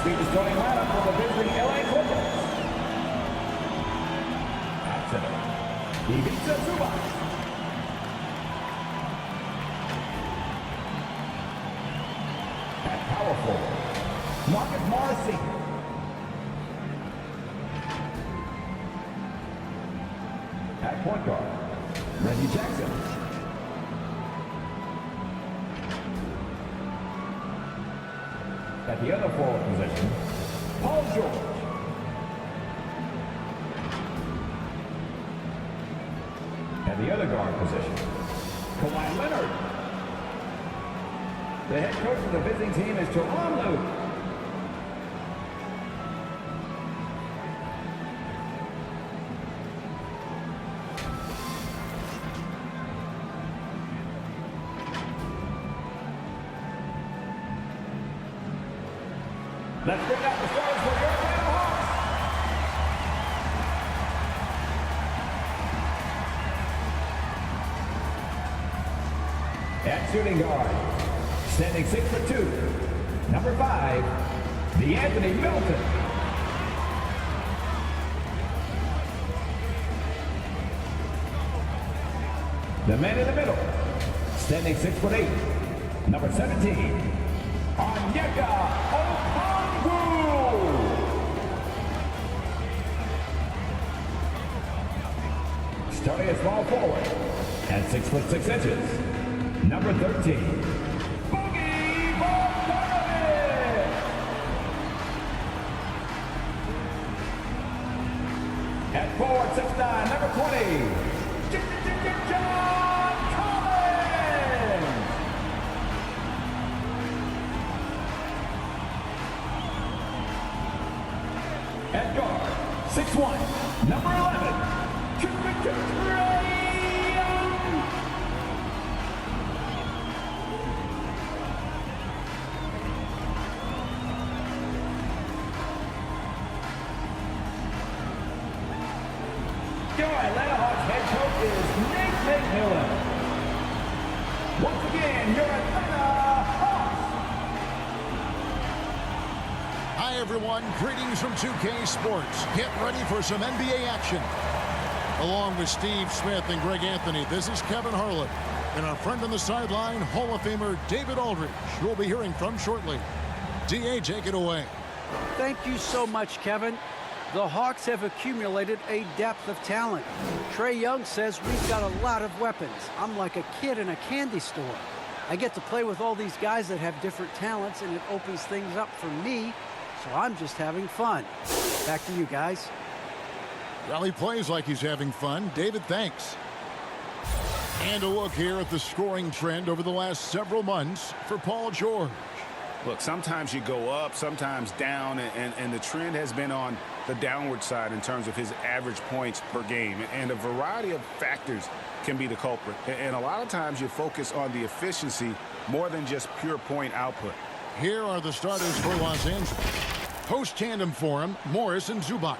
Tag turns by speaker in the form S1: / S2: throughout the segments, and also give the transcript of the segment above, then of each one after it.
S1: be the starting lineup for the visiting LA Clippers. At center, Ivica Zubac. At power forward, Marcus Morris. At point guard, Reggie Jackson. At the other forward position, Paul George. At the other guard position, Kawhi Leonard. The head coach of the visiting team is Tyronn Lue. Let's bring out the stars for your Atlanta Hawks. At shooting guard, standing 6'2", number 5, DeAnthony Melton. The man in the middle, standing 6'8", number 17, Onyeka Okongwu. Starting at small forward at 6'6", number 13, Boogie Bogdanovic. At forward 6'9", number 20, John Collins. At guard, 6'1", number 11, Trae Young. Your Atlanta Hawks head coach is Nate McMillan. Once again, your Atlanta Hawks.
S2: Hi everyone, greetings from 2K Sports. Get ready for some NBA action. Along with Steve Smith and Greg Anthony, this is Kevin Harlan. And our friend on the sideline, Hall of Famer David Aldridge, who we'll be hearing from shortly. DA, take it away.
S3: Thank you so much, Kevin. The Hawks have accumulated a depth of talent. Trae Young says we've got a lot of weapons. I'm like a kid in a candy store. I get to play with all these guys that have different talents, and it opens things up for me, so I'm just having fun. Back to you guys.
S2: Well, he plays like he's having fun. David, thanks. And a look here at the scoring trend over the last several months for Paul George.
S4: Look, sometimes you go up, sometimes down, and the trend has been on the downward side in terms of his average points per game. And a variety of factors can be the culprit. And a lot of times you focus on the efficiency more than just pure point output.
S2: Here are the starters for Los Angeles. Post tandem for him, Morris and Zubac.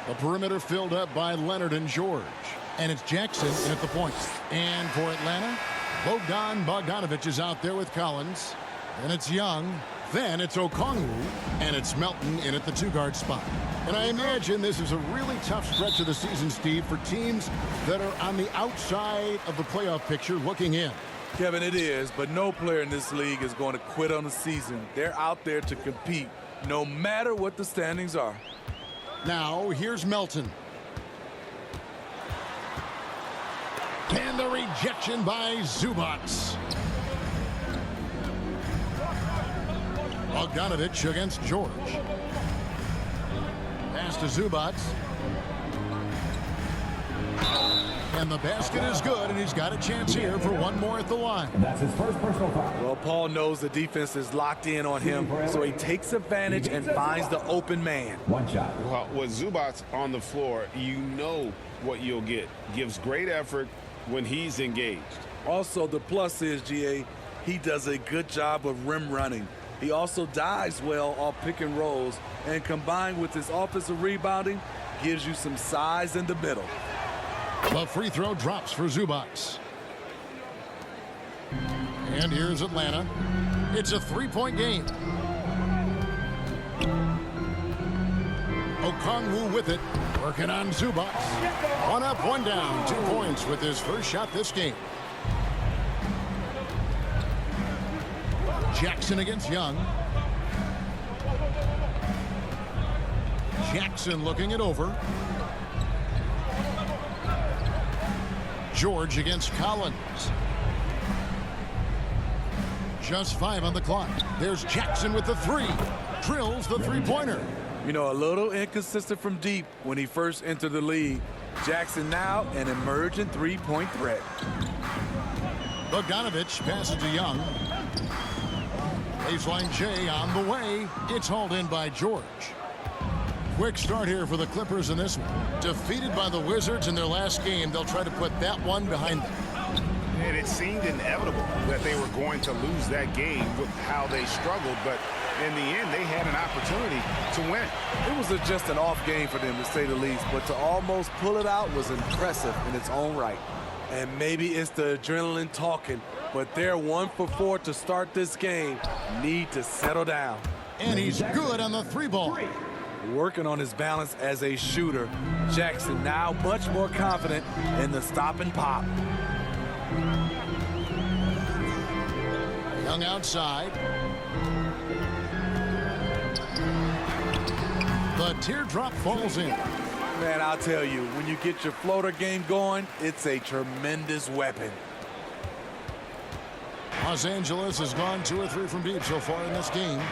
S2: The perimeter filled up by Leonard and George. And it's Jackson in at the point. And for Atlanta, Bogdanovic is out there with Collins. Then it's Young. Then it's Okongwu. And it's Melton in at the two-guard spot. And I imagine this is a really tough stretch of the season, Steve, for teams that are on the outside of the playoff picture looking in.
S5: Kevin, it is, but no player in this league is going to quit on the season. They're out there to compete, no matter what the standings are.
S2: Now, here's Melton. And the rejection by Zubac. Bogdanovic against George. Pass to Zubac. And the basket is good, and he's got a chance here for one more at the line.
S1: And that's his first personal foul.
S5: Well, Paul knows the defense is locked in on him, so he takes advantage and finds the open man.
S1: One shot.
S4: Well, with Zubac on the floor, you know what you'll get. Gives great effort when he's engaged.
S5: Also, the plus is, GA, he does a good job of rim running. He also dives well off pick and rolls, and combined with his offensive rebounding, gives you some size in the middle.
S2: The free throw drops for Zubac. And here's Atlanta. It's a three-point game. Okongwu with it. Working on Zubac. One up, one down. 2 points with his first shot this game. Jackson against Young. Jackson looking it over. George against Collins. Just 5 on the clock. There's Jackson with the 3. Drills the three-pointer.
S5: You know, a little inconsistent from deep when he first entered the league. Jackson now an emerging three-point threat.
S2: Bogdanovich passes to Young. Baseline J on the way. It's hauled in by George. Quick start here for the Clippers in this one. Defeated by the Wizards in their last game, they'll try to put that one behind them.
S4: And it seemed inevitable that they were going to lose that game with how they struggled, but in the end, they had an opportunity to win.
S5: It was just an off game for them, to say the least, but to almost pull it out was impressive in its own right. And maybe it's the adrenaline talking, but they're 1 for 4 to start this game. Need to settle down.
S2: And he's good on the 3-ball.
S5: Working on his balance as a shooter. Jackson now much more confident in the stop and pop.
S2: Young outside. The teardrop falls in.
S5: Man, I'll tell you, when you get your floater game going, it's a tremendous weapon.
S2: Los Angeles has gone 2 or 3 from deep so far in this game.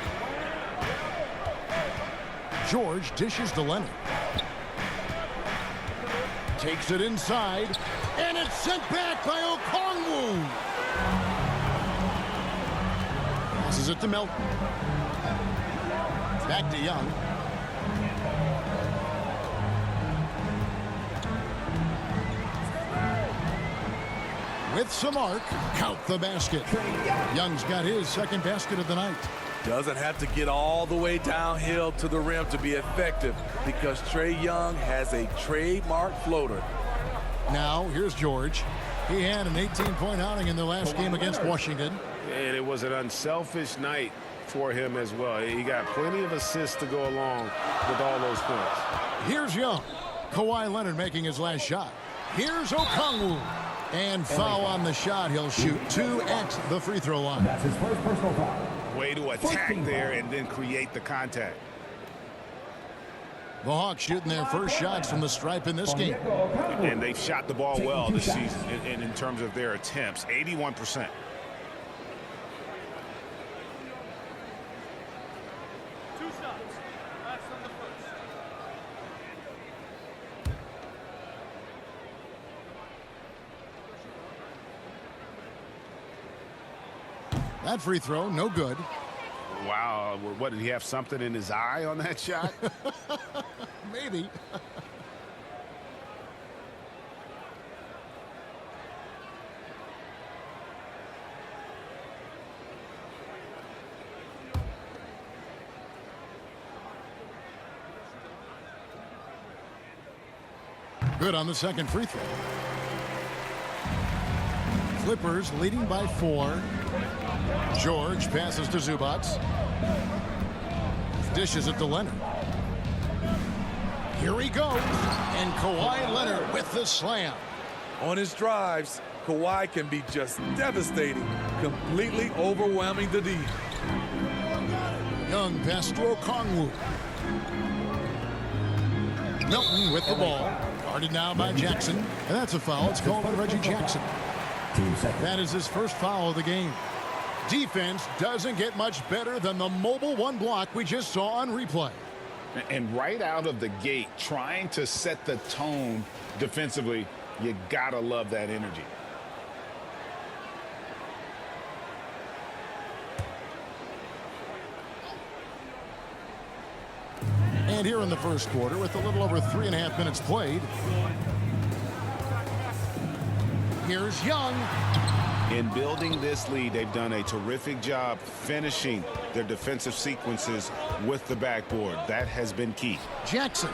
S2: George dishes to Leonard. Takes it inside, and it's sent back by Okongwu. Passes it to Melton. Back to Young. With some arc, count the basket. Young's got his second basket of the night.
S5: Doesn't have to get all the way downhill to the rim to be effective because Trae Young has a trademark floater.
S2: Now, here's George. He had an 18-point outing in the last game against Washington.
S4: And it was an unselfish night for him as well. He got plenty of assists to go along with all those points.
S2: Here's Young. Kawhi Leonard making his last shot. Here's Okongwu. And foul on the shot. He'll shoot 2 at the free throw line.
S1: That's his first personal foul.
S4: Way to attack there and then create the contact.
S2: The Hawks shooting their first shots from the stripe in this game.
S4: And they've shot the ball well this season in terms of their attempts. 81%.
S2: That free throw, no good.
S4: Wow, what, did he have something in his eye on that shot?
S2: Maybe. Good on the second free throw. Clippers leading by 4. George passes to Zubac. Dishes it to Leonard. Here he goes. And Kawhi Leonard with the slam.
S5: On his drives, Kawhi can be just devastating, completely overwhelming the D.
S2: Young pass to Okongwu. Milton with the ball. Guarded now by Jackson. And that's a foul. It's called on Reggie Jackson. That is his first foul of the game. Defense doesn't get much better than the mobile 1 block we just saw on replay.
S4: And right out of the gate, trying to set the tone defensively, you gotta love that energy.
S2: And here in the first quarter, with a little over 3.5 minutes played, here's Young.
S4: In building this lead, they've done a terrific job finishing their defensive sequences with the backboard. That has been key.
S2: Jackson.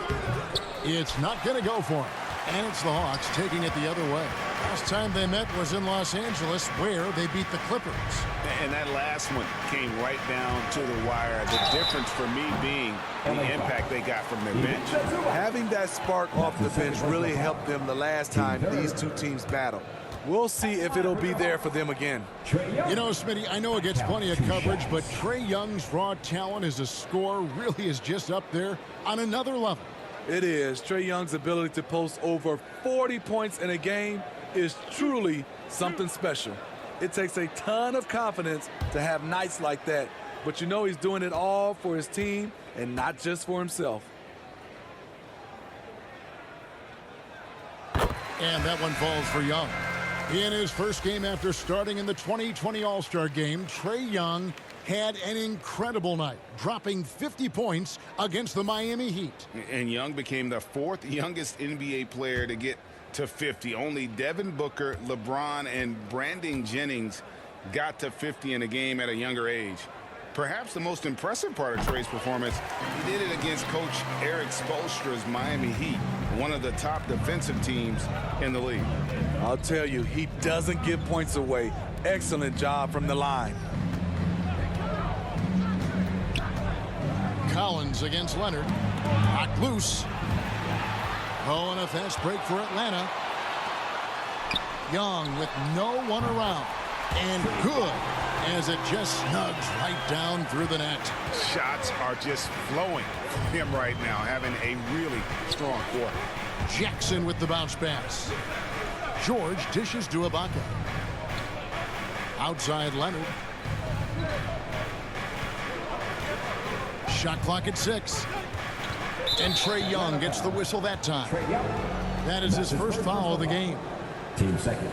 S2: It's not going to go for him. And it's the Hawks taking it the other way. Last time they met was in Los Angeles, where they beat the Clippers.
S4: And that last one came right down to the wire. The difference for me being the impact they got from their bench.
S5: Having that spark off the bench really helped them the last time these two teams battled. We'll see if it'll be there for them again.
S2: You know, Smitty, I know it gets plenty of coverage, but Trae Young's raw talent as a scorer really is just up there on another level.
S5: It is. Trae Young's ability to post over 40 points in a game is truly something special. It takes a ton of confidence to have nights like that, but you know he's doing it all for his team and not just for himself.
S2: And that one falls for Young. In his first game after starting in the 2020 All-Star Game, Trae Young had an incredible night, dropping 50 points against the Miami Heat.
S4: And Young became the fourth youngest NBA player to get to 50. Only Devin Booker, LeBron, and Brandon Jennings got to 50 in a game at a younger age. Perhaps the most impressive part of Trae's performance, he did it against Coach Eric Spoelstra's Miami Heat, one of the top defensive teams in the league.
S5: I'll tell you, he doesn't give points away. Excellent job from the line.
S2: Collins against Leonard. Knocked loose. Oh, and a fast break for Atlanta. Young with no one around. And good, as it just snugs right down through the net.
S4: Shots are just flowing from him right now, having a really strong quarter.
S2: Jackson with the bounce pass. George dishes to Ibaka. Outside Leonard. Shot clock at 6. And Trae Young gets the whistle that time. That is his first foul of the game.
S1: Team second.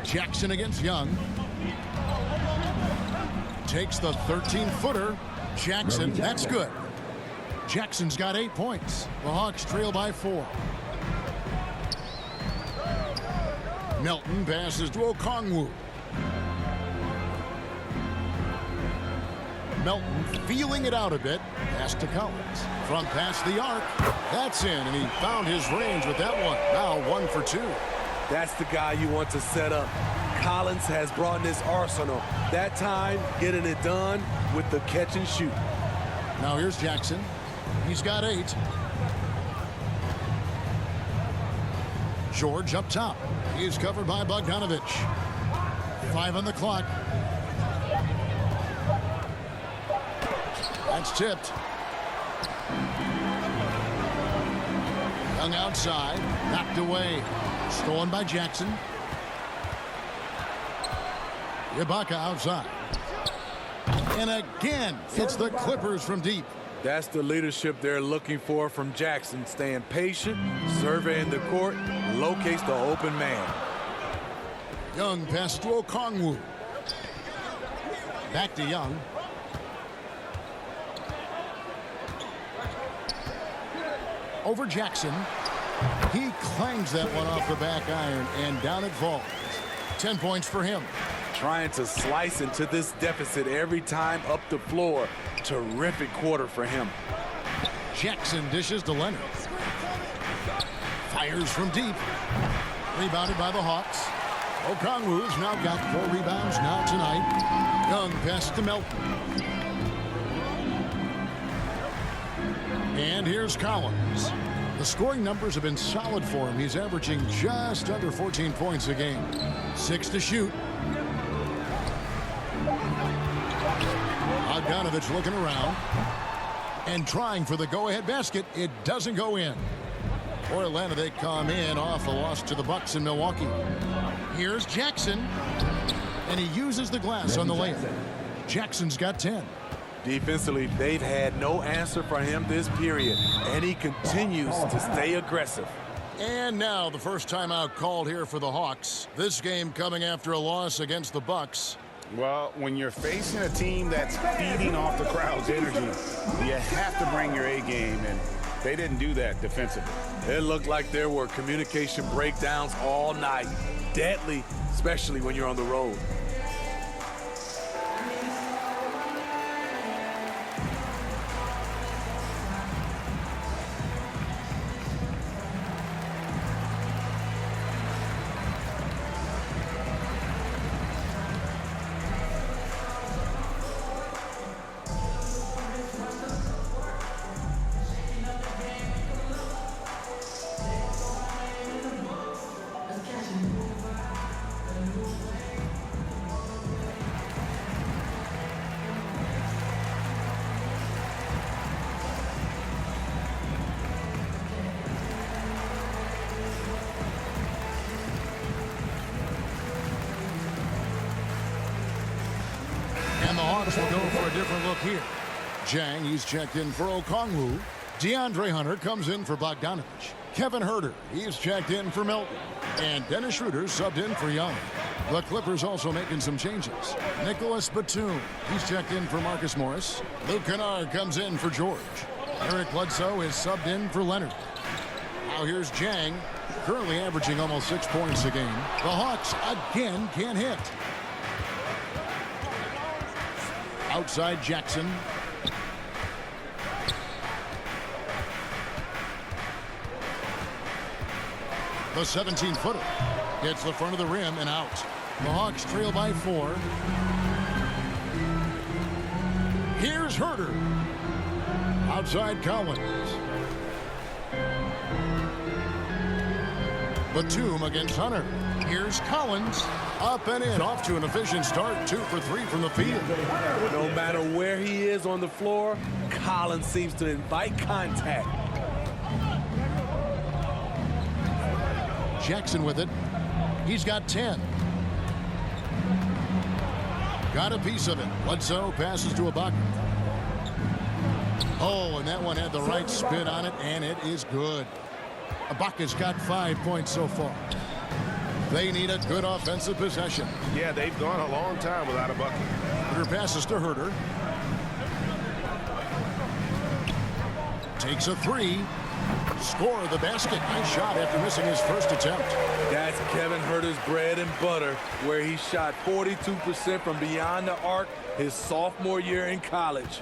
S2: Jackson against Young. Takes the 13-footer. Jackson, that's good. Jackson's got 8 points. The Hawks trail by 4. Melton passes to Okongwu. Melton feeling it out a bit. Pass to Collins. Front pass the arc. That's in, and he found his range with that one. Now 1 for 2.
S5: That's the guy you want to set up. Collins has brought in his arsenal. That time, getting it done with the catch and shoot.
S2: Now here's Jackson. He's got 8. George up top. He is covered by Bogdanovich. 5 on the clock. That's tipped. Young outside. Knocked away. Stolen by Jackson. Ibaka outside. And again, it's the Clippers from deep.
S5: That's the leadership they're looking for from Jackson. Staying patient, surveying the court, locates the open man.
S2: Young pass to Okongwu. Back to Young. Over Jackson. He clangs that one off the back iron, and down it falls. 10 points for him.
S5: Trying to slice into this deficit every time up the floor. Terrific quarter for him.
S2: Jackson dishes to Leonard. Fires from deep. Rebounded by the Hawks. Okongwu's now got 4 rebounds now tonight. Young pass to Melton. And here's Collins. The scoring numbers have been solid for him. He's averaging just under 14 points a game. 6 to shoot. Bogdanovich looking around and trying for the go-ahead basket. It doesn't go in. For Atlanta, they come in off a loss to the Bucks in Milwaukee. Here's Jackson, and he uses the glass on the layup. Jackson's got 10.
S5: Defensively, they've had no answer for him this period, and he continues to stay aggressive.
S2: And now the first timeout called here for the Hawks. This game coming after a loss against the Bucks.
S4: Well, when you're facing a team that's feeding off the crowd's energy, you have to bring your A game. And They didn't do that defensively.
S5: It looked like there were communication breakdowns all night. Deadly, especially when you're on the road.
S2: And the Hawks will go for a different look here. Jang, he's checked in for Okongwu. DeAndre Hunter comes in for Bogdanovich. Kevin Huerter, he's checked in for Melton. And Dennis Schroeder subbed in for Young. The Clippers also making some changes. Nicholas Batum, he's checked in for Marcus Morris. Luke Kennard comes in for George. Eric Bledsoe is subbed in for Leonard. Now here's Jang, currently averaging almost 6 points a game. The Hawks again can't hit. Outside Jackson. The 17-footer hits the front of the rim and out. The Hawks trail by 4. Here's Huerter. Outside Collins. Batum against Hunter. Here's Collins. Up and in. Off to an efficient start. 2 for 3 from the field.
S5: No matter where he is on the floor, Collins seems to invite contact.
S2: Jackson with it. He's got 10. Got a piece of it. Bledsoe passes to Ibaka. Oh, and that one had the right spin on it, and it is good. Ibaka's got 5 points so far. They need a good offensive possession.
S4: Yeah, they've gone a long time without a bucket.
S2: Huerter passes to Huerter. Takes a 3. Score the basket. Nice shot after missing his first attempt.
S5: That's Kevin Huerter's bread and butter, where he shot 42% from beyond the arc his sophomore year in college.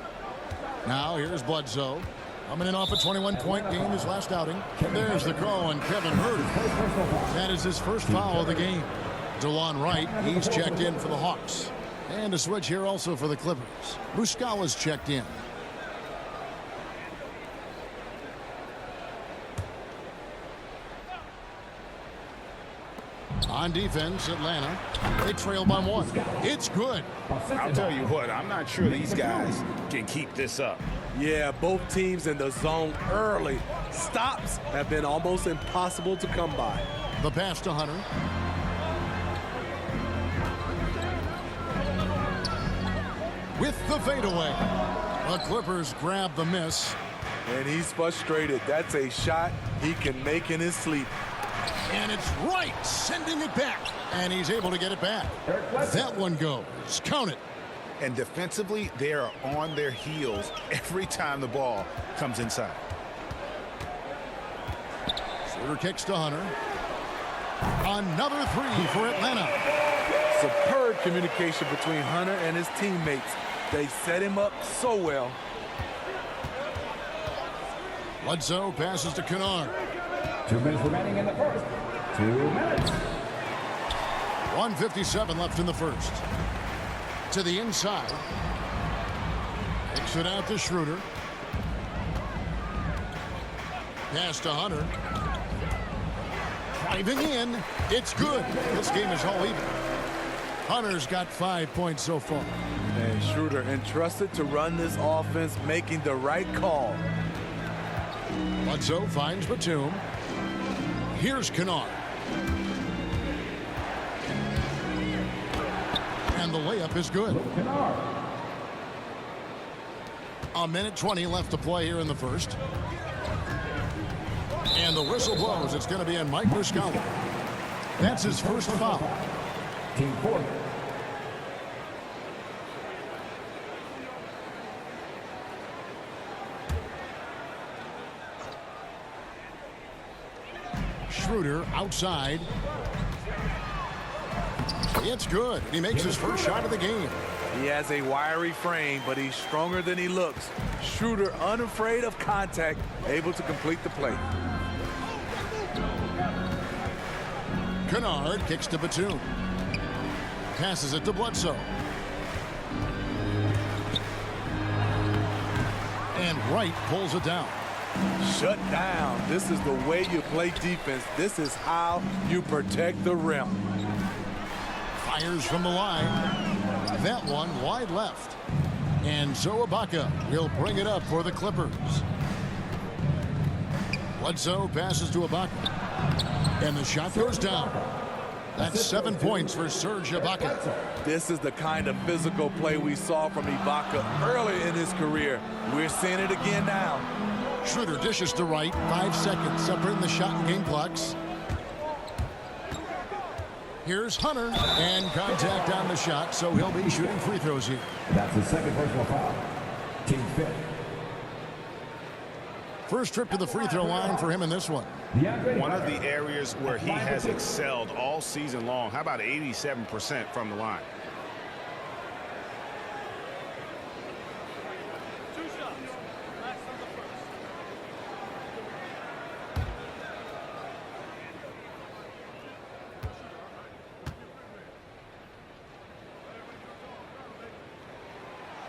S2: Now here's Bledsoe. Coming in off a 21-point game his last outing. There's the call on Kevin Huerter. That is his first foul of the game. DeLon Wright, he's checked in for the Hawks. And a switch here also for the Clippers. Muscala's checked in. On defense, Atlanta, they trail by 1. It's good.
S4: I'll tell you what, I'm not sure these guys can keep this up.
S5: Yeah, both teams in the zone early. Stops have been almost impossible to come by.
S2: The pass to Hunter. With the fadeaway. The Clippers grab the miss.
S5: And he's frustrated. That's a shot he can make in his sleep.
S2: And it's right, sending it back. And he's able to get it back. That one goes. Count it.
S4: And defensively, they are on their heels every time the ball comes inside.
S2: Schroeder kicks to Hunter. Another 3 for Atlanta.
S5: Superb communication between Hunter and his teammates. They set him up so well.
S2: Bledsoe passes to Kennard.
S1: 2 minutes remaining in the first. 2 minutes.
S2: 1:57 left in the first. To the inside. Kicks it out to Schroeder. Pass to Hunter. Driving in. It's good. This game is all even. Hunter's got 5 points so far.
S5: And Schroeder entrusted to run this offense, making the right call.
S2: Bledsoe finds Batum. Here's Kennard. And the layup is good. A minute 20 left to play here in the first. And the whistle blows. It's going to be on Mike Muscala. That's his first foul.
S1: Team 4.
S2: Schroeder outside. It's good. He makes his first shot of the game.
S5: He has a wiry frame, but he's stronger than he looks. Schroeder, unafraid of contact, able to complete the play.
S2: Kennard kicks to Batum. Passes it to Bledsoe. And Wright pulls it down.
S5: Shut down. This is the way you play defense. This is how you protect the rim.
S2: Fires from the line. That one wide left. And so Ibaka will bring it up for the Clippers. Bledsoe passes to Ibaka. And the shot goes down. That's 7 points for Serge Ibaka.
S5: This is the kind of physical play we saw from Ibaka early in his career. We're seeing it again now.
S2: Schroeder dishes to Wright. 5 seconds separating the shot and game clocks. Here's Hunter, and contact on the shot, so he'll be shooting free throws here.
S1: That's his second personal foul. Team fifth.
S2: First trip to the free throw line for him in this one.
S4: One of the areas where he has excelled all season long. How about 87% from the line?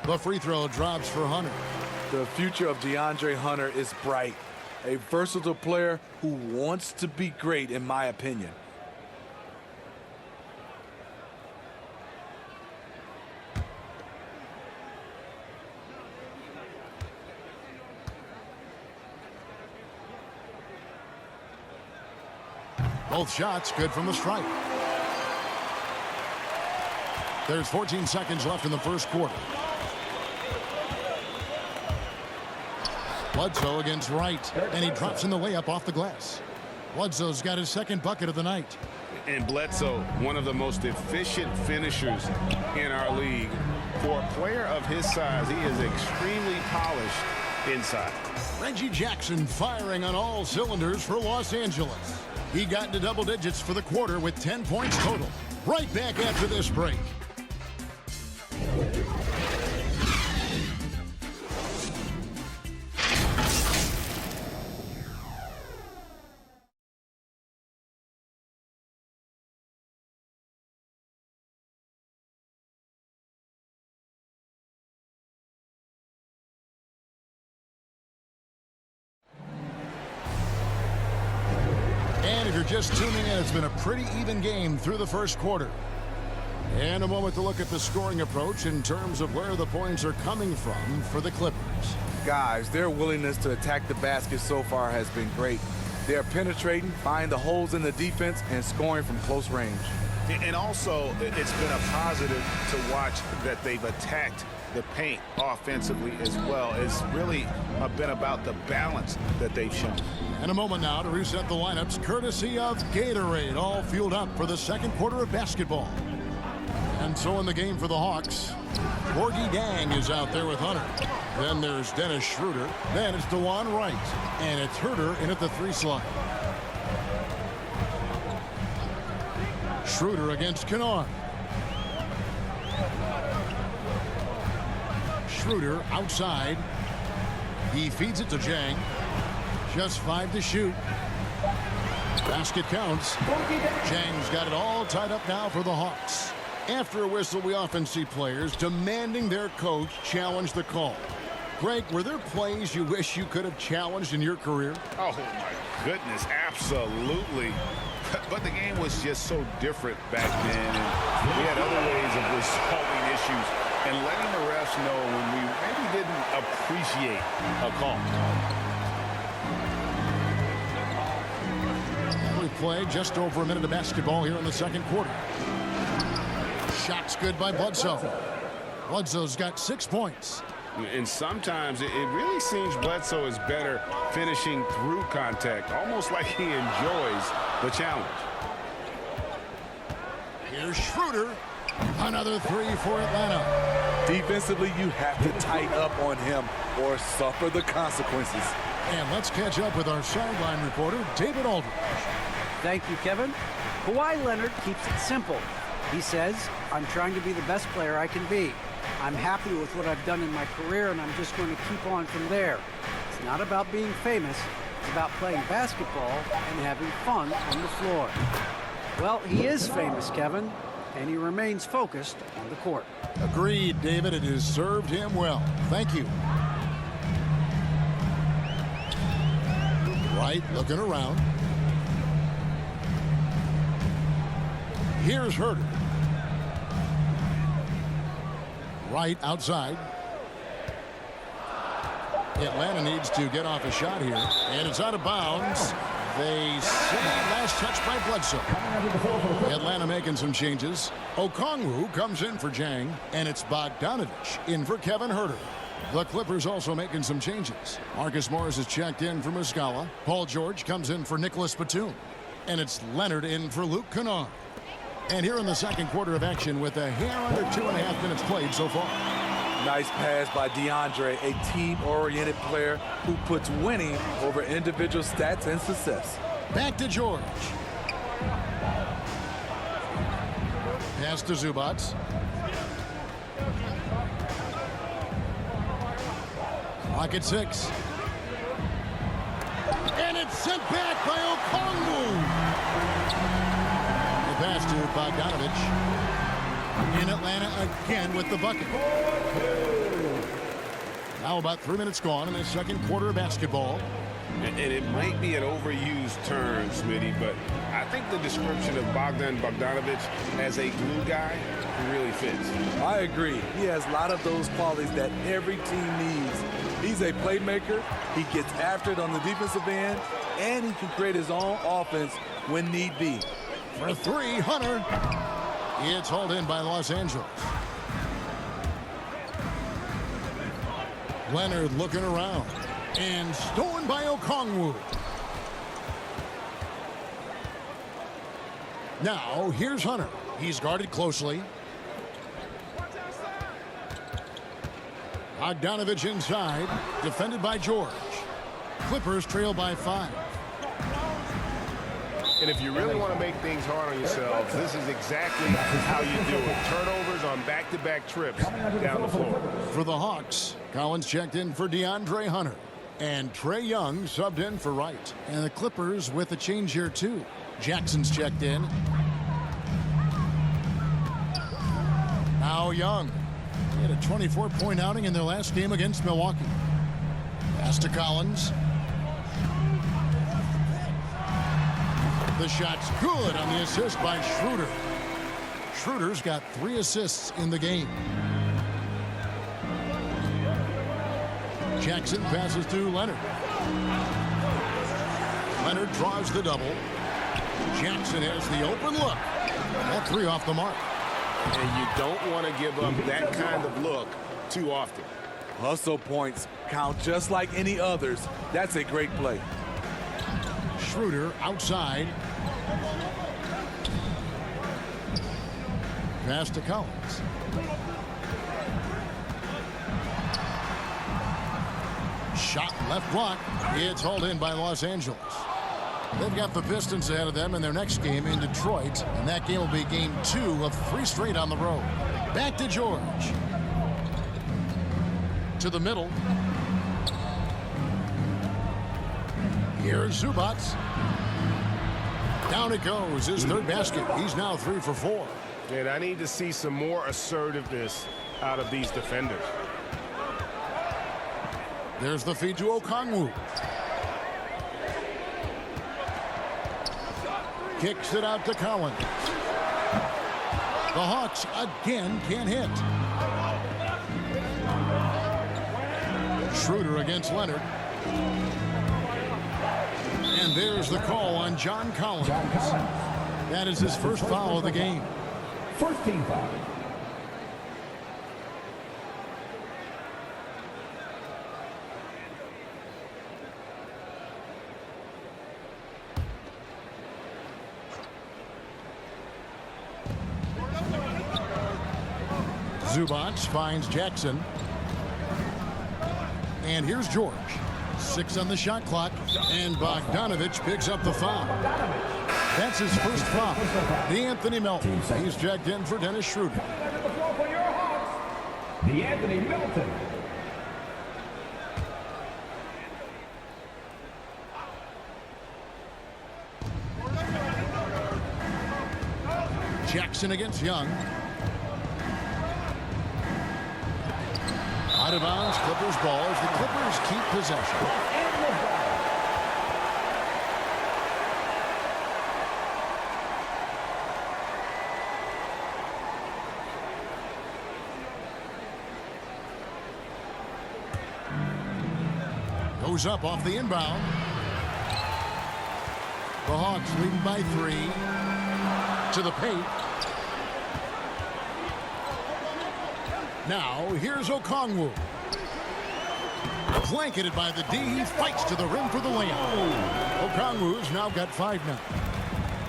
S2: The free throw drops for Hunter.
S5: The future of DeAndre Hunter is bright. A versatile player who wants to be great, in my opinion.
S2: Both shots good from the stripe. There's 14 seconds left in the first quarter. Bledsoe against Wright, and he drops in the layup off the glass. Bledsoe's got his second bucket of the night.
S4: And Bledsoe, one of the most efficient finishers in our league. For a player of his size, he is extremely polished inside.
S2: Reggie Jackson firing on all cylinders for Los Angeles. He got into double digits for the quarter with 10 points total. Right back after this break. And if you're just tuning in, it's been a pretty even game through the first quarter. And a moment to look at the scoring approach in terms of where the points are coming from for the Clippers.
S5: Guys, their willingness to attack the basket so far has been great. They're penetrating, finding the holes in the defense, and scoring from close range.
S4: And also, it's been a positive to watch that they've attacked the paint offensively as well. It's really been about the balance that they've shown.
S2: And a moment now to reset the lineups courtesy of Gatorade, all fueled up for the second quarter of basketball. And so in the game for the Hawks, Gorgie Dang is out there with Hunter. Then there's Dennis Schroeder. Then it's DeLon Wright. And it's Herter in at the 3 slot. Schroeder against Kennard. Schroeder outside. He feeds it to Jang. Just 5 to shoot. Basket counts. Jang's got it all tied up now for the Hawks. After a whistle, we often see players demanding their coach challenge the call. Greg, were there plays you wish you could have challenged in your career?
S4: Oh, my goodness, absolutely. But the game was just so different back then, and we had other ways of resolving issues and letting the refs know when we maybe didn't appreciate a call.
S2: We played just over a minute of basketball here in the second quarter. Shot's good by Bledsoe. Bledsoe's got 6 points.
S4: And sometimes it really seems Bledsoe is better finishing through contact, almost like he enjoys the challenge.
S2: Here's Schroeder. Another 3 for Atlanta.
S5: Defensively, you have to tighten up on him or suffer the consequences.
S2: And let's catch up with our sideline reporter, David Aldridge.
S3: Thank you, Kevin. Kawhi Leonard keeps it simple. He says, I'm trying to be the best player I can be. I'm happy with what I've done in my career, and I'm just going to keep on from there. It's not about being famous. It's about playing basketball and having fun on the floor. Well, he is famous, Kevin, and he remains focused on the court.
S2: Agreed, David. It has served him well. Thank you. Wright looking around. Here's Huerter. Wright outside. Atlanta needs to get off a shot here, and it's out of bounds. They say last touch by Bledsoe. Atlanta making some changes. Okongwu comes in for Jang, and it's Bogdanovich in for Kevin Huerter. The Clippers also making some changes. Marcus Morris is checked in for Muscala. Paul George comes in for Nicholas Batum, and it's Leonard in for Luke Kennard. And here in the second quarter of action with a hair under 2.5 minutes played so far.
S5: Nice pass by DeAndre, a team-oriented player who puts winning over individual stats and success.
S2: Back to George. Pass to Zubac. Clock at 6. And it's sent back by Okongwu. The pass to Bogdanovich. In Atlanta again with the bucket. Now about 3 minutes gone in the second quarter of basketball.
S6: And it might be an overused term, Smitty, but I think the description of Bogdan Bogdanovich as a glue guy really fits.
S5: I agree. He has a lot of those qualities that every team needs. He's a playmaker. He gets after it on the defensive end, and he can create his own offense when need be.
S2: For three, Hunter. It's hauled in by Los Angeles. Leonard looking around. And stolen by Okongwu. Now, here's Hunter. He's guarded closely. Bogdanovich inside. Defended by George. Clippers trail by 5.
S6: And if you really want to make things hard on yourselves, this is exactly how you do it. Turnovers on back-to-back trips down the floor.
S2: For the Hawks, Collins checked in for DeAndre Hunter. And Trae Young subbed in for Wright. And the Clippers with a change here, too. Jackson's checked in. Now Young. He had a 24-point outing in their last game against Milwaukee. Pass to Collins. The shot's good on the assist by Schroeder. Schroeder's got 3 assists in the game. Jackson passes to Leonard. Leonard draws the double. Jackson has the open look. All 3 off the mark.
S6: And you don't want to give up that kind of look too often.
S5: Hustle points count just like any others. That's a great play.
S2: Schroeder outside. Pass to Collins. Shot left block. It's hauled in by Los Angeles. They've got the Pistons ahead of them in their next game in Detroit, and that game will be game 2 of 3 straight on the road. Back to George. To the middle. Here's Zubac. Down it goes. His 3rd basket. He's now 3 for 4.
S6: And I need to see some more assertiveness out of these defenders.
S2: There's the feed to Okongwu. Kicks it out to Collins. The Hawks again can't hit. Schroeder against Leonard. And there's the call on John Collins. That is his first foul of the game.
S1: First team foul.
S2: Zubac finds Jackson. And here's George. 6 on the shot clock. And Bogdanovich picks up the foul. That's his first foul. DeAnthony Melton. He's checked in for Dennis Schroeder.
S1: At the floor for your Hawks, DeAnthony Melton.
S2: Jackson against Young. Out of bounds, Clippers ball as the Clippers keep possession. Goes up off the inbound. The Hawks leading by 3. To the paint. Now, here's Okongwu. Blanketed by the D. He fights to the rim for the layup. Okongwu's now got 5 now.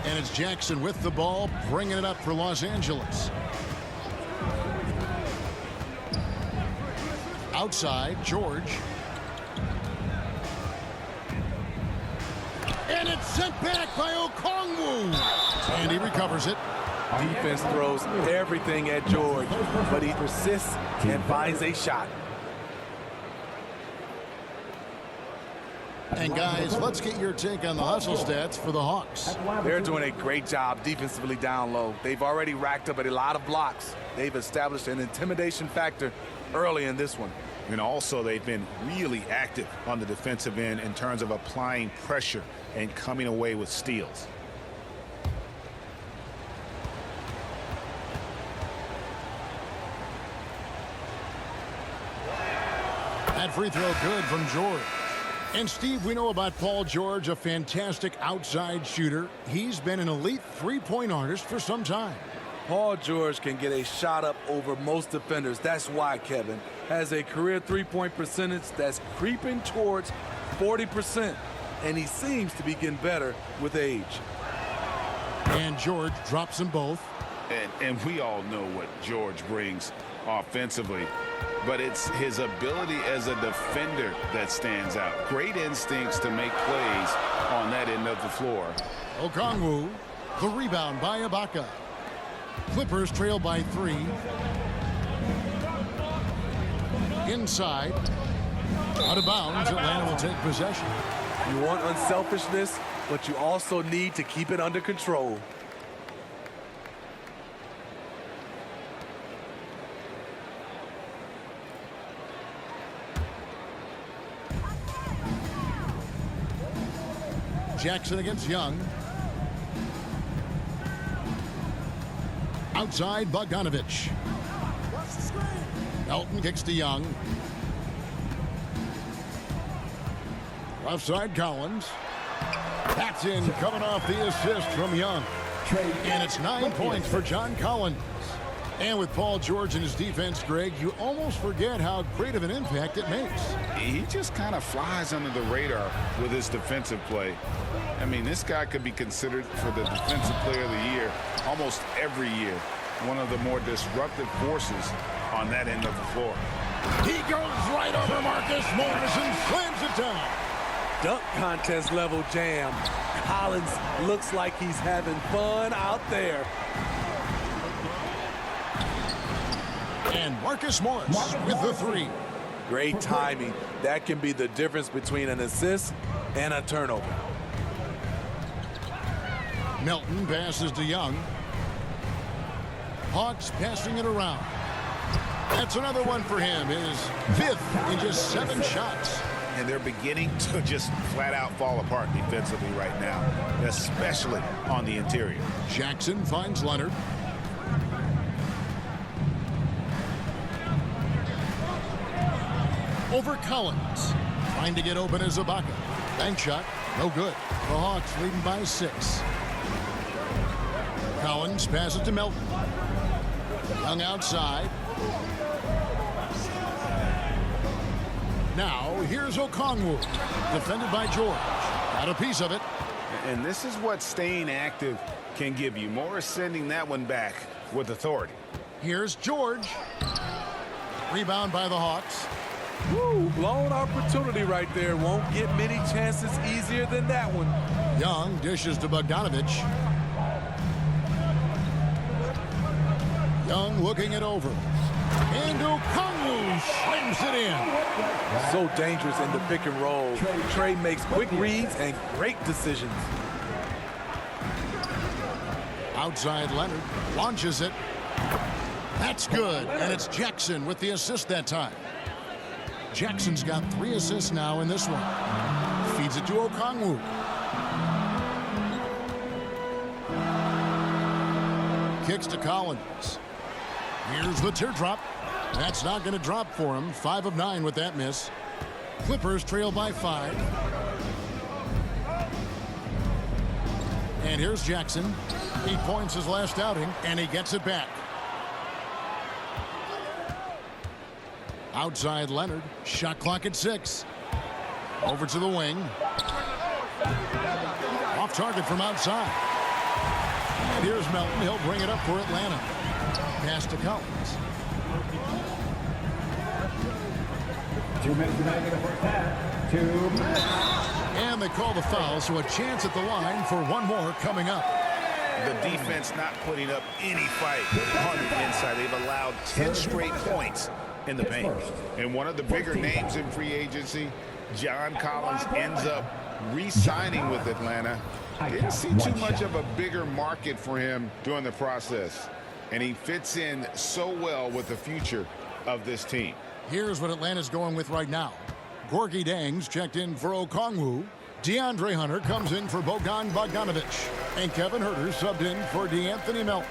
S2: And it's Jackson with the ball, bringing it up for Los Angeles. Outside, George. And it's sent back by Okongwu. And he recovers it.
S5: Defense throws everything at George, but he persists and finds a shot.
S2: And guys, let's get your take on the hustle stats for the Hawks.
S5: They're doing a great job defensively down low. They've already racked up a lot of blocks. They've established an intimidation factor early in this one.
S4: And also, they've been really active on the defensive end in terms of applying pressure and coming away with steals.
S2: That free throw good from George. And Steve, we know about Paul George, a fantastic outside shooter. He's been an elite three-point artist for some time.
S5: Paul George can get a shot up over most defenders. That's why Kevin has a career three-point percentage that's creeping towards 40%. And he seems to be getting better with age.
S2: And George drops them both.
S4: And we all know what George brings offensively, but it's his ability as a defender that stands out. Great instincts to make plays on that end of the floor.
S2: Okongwu, the rebound by Ibaka. Clippers trail by 3. Inside. Out of bounds, Atlanta will take possession.
S5: You want unselfishness, but you also need to keep it under control.
S2: Jackson against Young. Outside, Bogdanovich. Melton kicks to Young. Left side, Collins. That's in, coming off the assist from Young. And it's 9 points for John Collins. And with Paul George and his defense, Greg, you almost forget how great of an impact it makes.
S4: He just kind of flies under the radar with his defensive play. I mean, this guy could be considered for the Defensive Player of the Year almost every year. One of the more disruptive forces on that end of the floor.
S2: He goes right over Marcus Morris and slams it down.
S5: Dunk contest level jam. Collins looks like he's having fun out there.
S2: And Marcus Morris with the 3.
S5: Great timing. That can be the difference between an assist and a turnover.
S2: Melton passes to Young. Hawks passing it around. That's another one for him. His 5th in just 7 shots.
S4: And they're beginning to just flat out fall apart defensively right now, especially on the interior.
S2: Jackson finds Leonard. Over Collins. Trying to get open as Ibaka. Bank shot. No good. The Hawks leading by 6. Collins passes to Melton. Young outside. Now, here's Okongwu. Defended by George. Got a piece of it.
S4: And this is what staying active can give you. Morris sending that one back with authority.
S2: Here's George. Rebound by the Hawks.
S5: Woo, blown opportunity right there. Won't get many chances easier than that one.
S2: Young dishes to Bogdanovich. Young looking it over. And Okongwu slams it in.
S5: So dangerous in the pick and roll. Trey makes quick reads and great decisions.
S2: Outside Leonard launches it. That's good, and it's Jackson with the assist that time. Jackson's got 3 assists now in this one. Feeds it to Okongwu. Kicks to Collins. Here's the teardrop. That's not going to drop for him. 5 of 9 with that miss. Clippers trail by 5. And here's Jackson. 8 points his last outing, and he gets it back. Outside Leonard. Shot clock at 6. Over to the wing. Off target from outside. And here's Melton. He'll bring it up for Atlanta. Pass to Collins.
S1: 2 minutes remaining in the first half. 2 minutes.
S2: And they call the foul, so a chance at the line for one more coming up.
S4: The defense not putting up any fight on the inside. They've allowed 10 straight points in the paint.
S6: And one of the bigger names in free agency, John Collins, ends up re-signing with Atlanta. Didn't see too much of a bigger market for him during the process. And he fits in so well with the future of this team.
S2: Here's what Atlanta's going with right now. Gorgie Dangs checked in for Okongwu. DeAndre Hunter comes in for Bogdan Bogdanovich. And Kevin Huerter subbed in for DeAnthony Melton.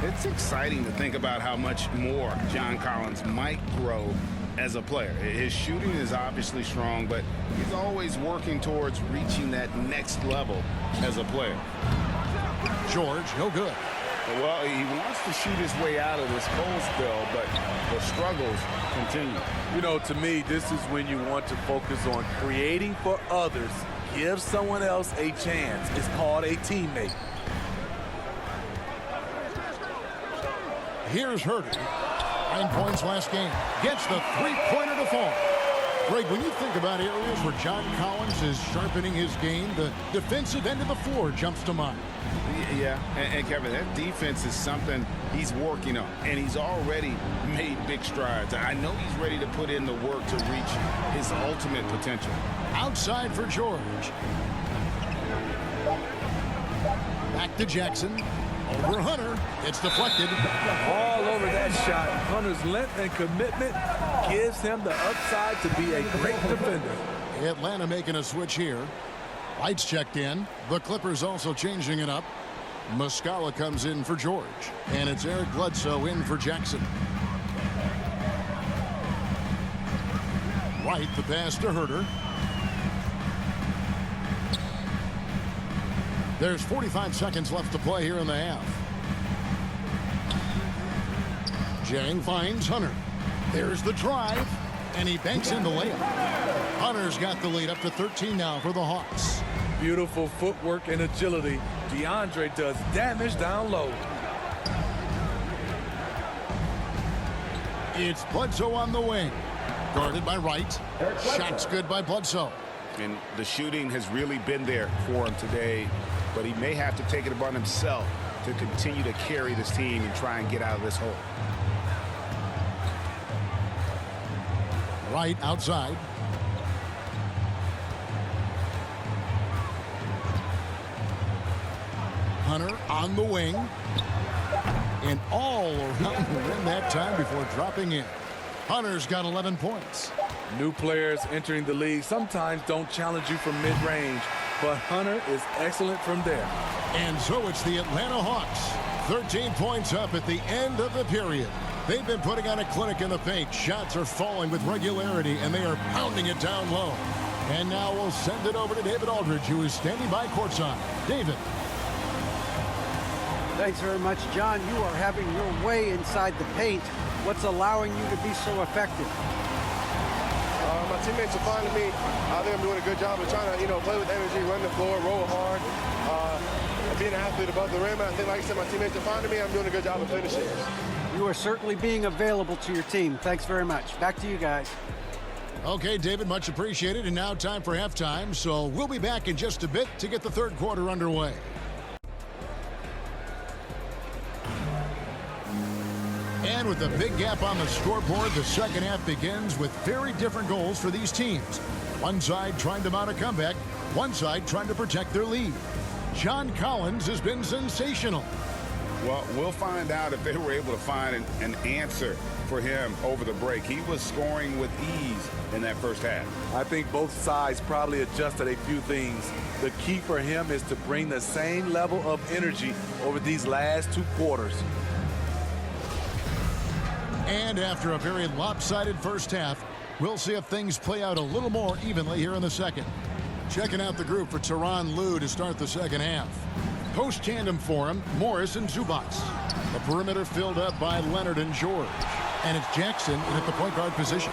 S6: It's exciting to think about how much more John Collins might grow as a player. His shooting is obviously strong, but he's always working towards reaching that next level as a player.
S2: George, no good.
S6: Well, he wants to shoot his way out of this cold spell, but the struggles continue.
S5: You know, to me, this is when you want to focus on creating for others. Give someone else a chance. It's called a teammate.
S2: Here's Huerter. 9 points last game. Gets the three-pointer to fall. Greg, when you think about areas where John Collins is sharpening his game, the defensive end of the floor jumps to mind.
S6: Yeah, and Kevin, that defense is something he's working on, and he's already made big strides. I know he's ready to put in the work to reach his ultimate potential.
S2: Outside for George. Back to Jackson. Over Hunter. It's deflected.
S5: All over that shot. Hunter's length and commitment gives him the upside to be a great defender.
S2: Atlanta making a switch here. Lights checked in. The Clippers also changing it up. Muscala comes in for George. And it's Eric Bledsoe in for Jackson. White, the pass to Huerter. There's 45 seconds left to play here in the half. Jang finds Hunter. There's the drive, and he banks in the layup. Hunter's got the lead up to 13 now for the Hawks.
S5: Beautiful footwork and agility. DeAndre does damage down low.
S2: It's Bledsoe on the wing. Guarded by Wright. Shot's good by Bledsoe.
S4: And the shooting has really been there for him today, but he may have to take it upon himself to continue to carry this team and try and get out of this hole.
S2: Wright outside. Hunter on the wing. And all around the rim that time before dropping in. Hunter's got 11 points.
S5: New players entering the league sometimes don't challenge you from mid-range, but Hunter is excellent from there.
S2: And so it's the Atlanta Hawks. 13 points up at the end of the period. They've been putting on a clinic in the paint. Shots are falling with regularity, and they are pounding it down low. And now we'll send it over to David Aldridge, who is standing by courtside. David.
S3: Thanks very much, John. You are having your way inside the paint. What's allowing you to be so effective?
S7: My teammates are finding me. I think I'm doing a good job of trying to, play with energy, run the floor, roll hard, and being an athlete above the rim. And I think, like I said, my teammates are finding me. I'm doing a good job of finishing.
S3: You are certainly being available to your team. Thanks very much. Back to you guys.
S2: Okay, David, much appreciated. And now time for halftime. So we'll be back in just a bit to get the third quarter underway. And with a big gap on the scoreboard, the second half begins with very different goals for these teams. One side trying to mount a comeback, one side trying to protect their lead. John Collins has been sensational.
S6: Well, we'll find out if they were able to find an answer for him over the break. He was scoring with ease in that first half.
S5: I think both sides probably adjusted a few things. The key for him is to bring the same level of energy over these last two quarters.
S2: And after a very lopsided first half, we'll see if things play out a little more evenly here in the second. Checking out the group for Tyronn Lue to start the second half. Post tandem for him, Morris and Zubac. The perimeter filled up by Leonard and George. And it's Jackson in at the point guard position.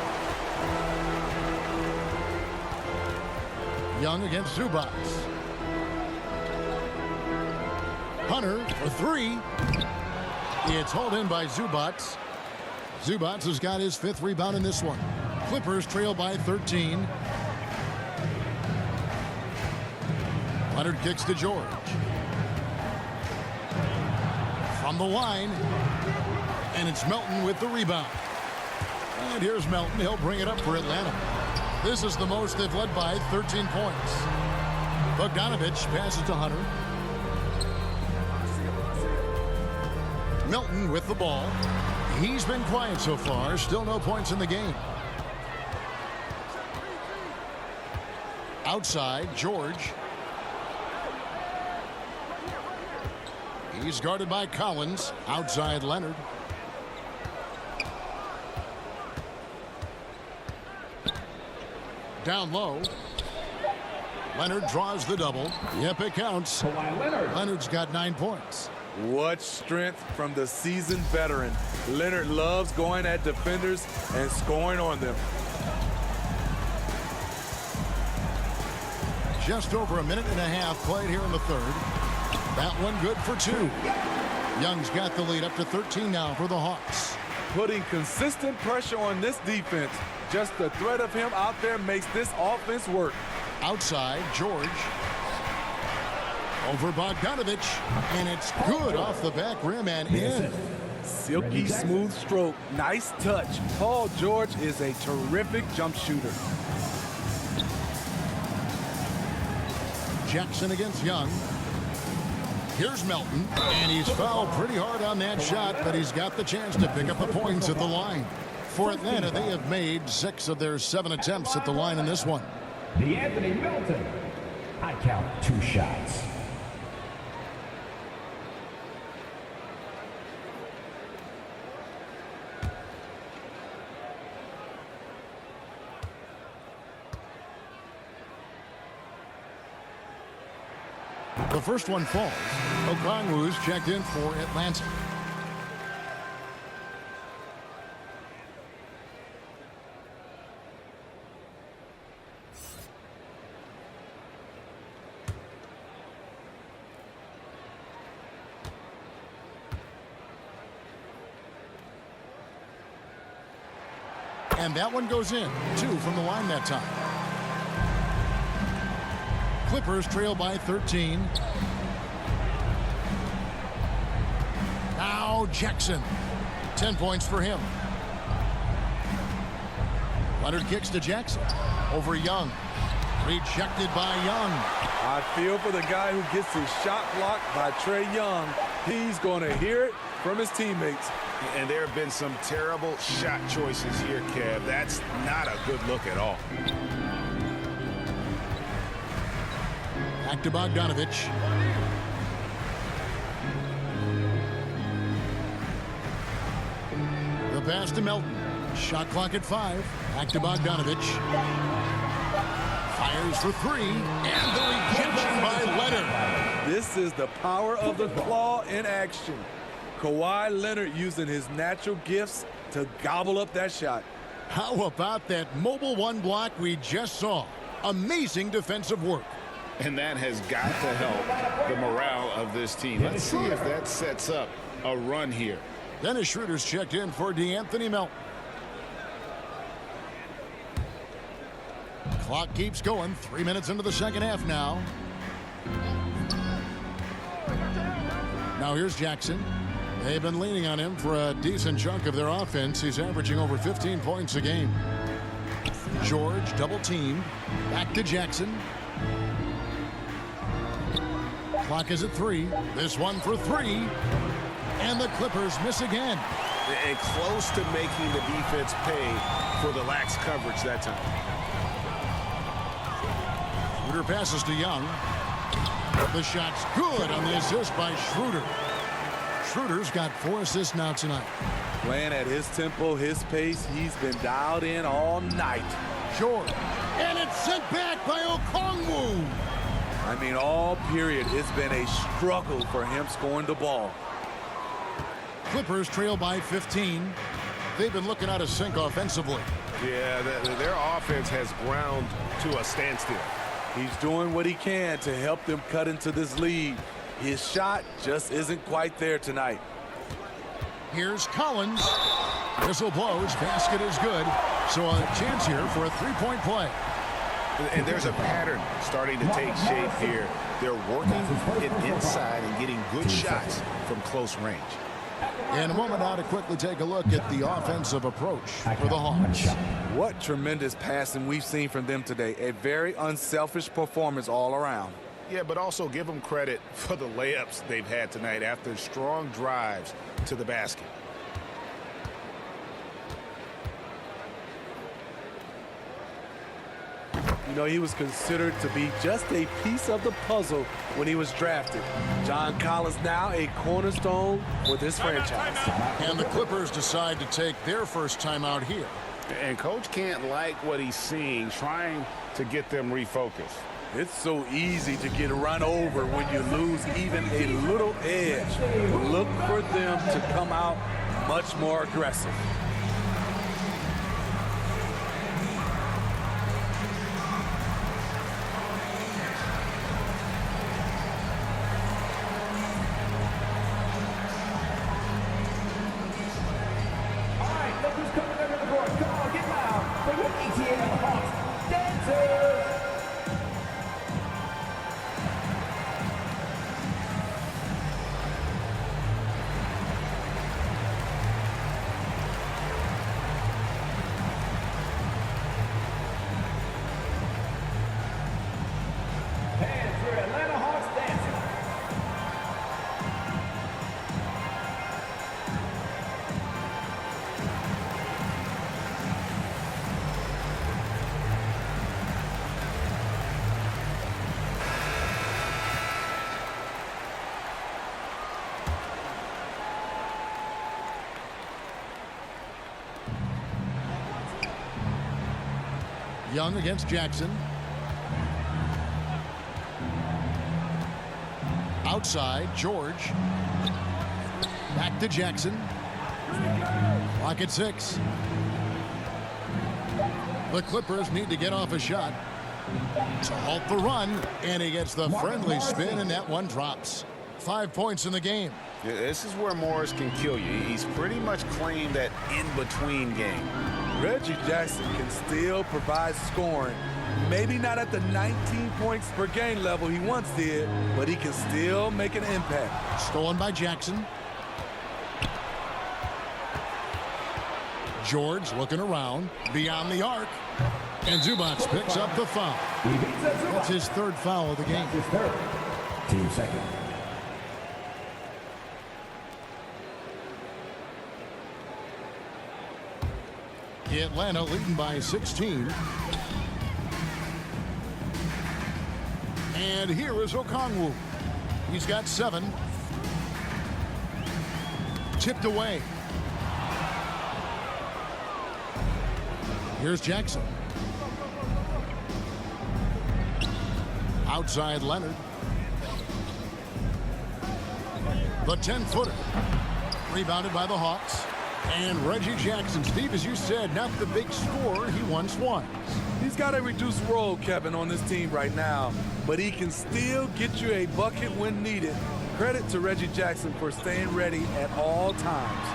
S2: Young against Zubac. Hunter for three. It's hauled in by Zubac. Zubac has got his fifth rebound in this one. Clippers trail by 13. Leonard kicks to George. From the line. And it's Melton with the rebound. And here's Melton. He'll bring it up for Atlanta. This is the most they've led by 13 points. Bogdanovich passes to Hunter. Melton with the ball. He's been quiet so far. Still no points in the game. Outside, George. He's guarded by Collins. Outside, Leonard. Down low. Leonard draws the double. Yep, it counts. Leonard's got 9 points.
S5: What strength from the seasoned veteran. Leonard loves going at defenders and scoring on them.
S2: Just over a minute and a half played here in the third. That one good for 2. Young's got the lead up to 13 now for the Hawks.
S5: Putting consistent pressure on this defense. Just the threat of him out there makes this offense work.
S2: Outside, George. Over Bogdanovich. And it's good off the back rim and in.
S5: Silky smooth stroke. Nice touch. Paul George is a terrific jump shooter.
S2: Jackson against Young. Here's Melton, and he's fouled pretty hard on that shot, but he's got the chance to pick up the points at the line. For Atlanta, they have made 6 of their 7 attempts at the line in this one.
S1: Anthony Melton. I count 2 shots.
S2: The first one falls. Okongwu's checked in for Atlanta. And that one goes in. 2 from the line that time. Clippers trail by 13. Now Jackson. 10 points for him. Leonard kicks to Jackson. Over Young. Rejected by Young.
S5: I feel for the guy who gets his shot blocked by Trae Young. He's going to hear it from his teammates.
S6: And there have been some terrible shot choices here, Kev. That's not a good look at all.
S2: Back to Bogdanovich. The pass to Melton. Shot clock at 5. Back to Bogdanovich. Fires for 3. And the rejection by Leonard.
S5: This is the power of the claw in action. Kawhi Leonard using his natural gifts to gobble up that shot.
S2: How about that mobile 1 block we just saw? Amazing defensive work.
S6: And that has got to help the morale of this team. Let's see if that sets up a run here.
S2: Dennis Schroeder's checked in for DeAnthony Melton. Clock keeps going. 3 minutes into the second half now. Now here's Jackson. They've been leaning on him for a decent chunk of their offense. He's averaging over 15 points a game. George double teamed. Back to Jackson. Clock is at 3. This one for 3. And the Clippers miss again.
S4: And close to making the defense pay for the lax coverage that time.
S2: Schroeder passes to Young. The shot's good on the assist by Schroeder. Schroeder's got 4 assists now tonight.
S5: Playing at his tempo, his pace. He's been dialed in all night.
S2: George. And it's sent back by Okongwu.
S5: I mean, all period, it's been a struggle for him scoring the ball.
S2: Clippers trail by 15. They've been looking out of sync offensively.
S4: Yeah, their offense has ground to a standstill.
S5: He's doing what he can to help them cut into this lead. His shot just isn't quite there tonight.
S2: Here's Collins. Whistle blows. Basket is good. So a chance here for a three-point play.
S6: And there's a pattern starting to take shape here. They're working it inside and getting good shots from close range.
S2: In a moment now to quickly take a look at the offensive approach for the Hawks.
S5: What tremendous passing we've seen from them today. A very unselfish performance all around.
S4: Yeah, but also give them credit for the layups they've had tonight after strong drives to the basket.
S5: You know, he was considered to be just a piece of the puzzle when he was drafted. John Collins now a cornerstone for this franchise.
S2: And the Clippers decide to take their first timeout here.
S4: And coach can't like what he's seeing, trying to get them refocused.
S5: It's so easy to get run over when you lose even a little edge. Look for them to come out much more aggressive.
S2: Young against Jackson. Outside, George. Back to Jackson. Clock at 6. The Clippers need to get off a shot to halt the run, and he gets the friendly spin, and that one drops. 5 points in the game.
S4: Yeah, this is where Morris can kill you. He's pretty much claimed that in-between game.
S5: Reggie Jackson can still provide scoring. Maybe not at the 19 points per game level he once did, but he can still make an impact.
S2: Stolen by Jackson. George looking around beyond the arc, and Zubac picks up the foul. That's his 3rd foul of the game.
S1: Team second.
S2: Atlanta leading by 16. And here is Okongwu. He's got 7. Tipped away. Here's Jackson. Outside Leonard. The 10-footer. Rebounded by the Hawks. And Reggie Jackson, Steve, as you said, not the big scorer he once was.
S5: He's got a reduced role, Kevin, on this team right now, but he can still get you a bucket when needed. Credit to Reggie Jackson for staying ready at all times.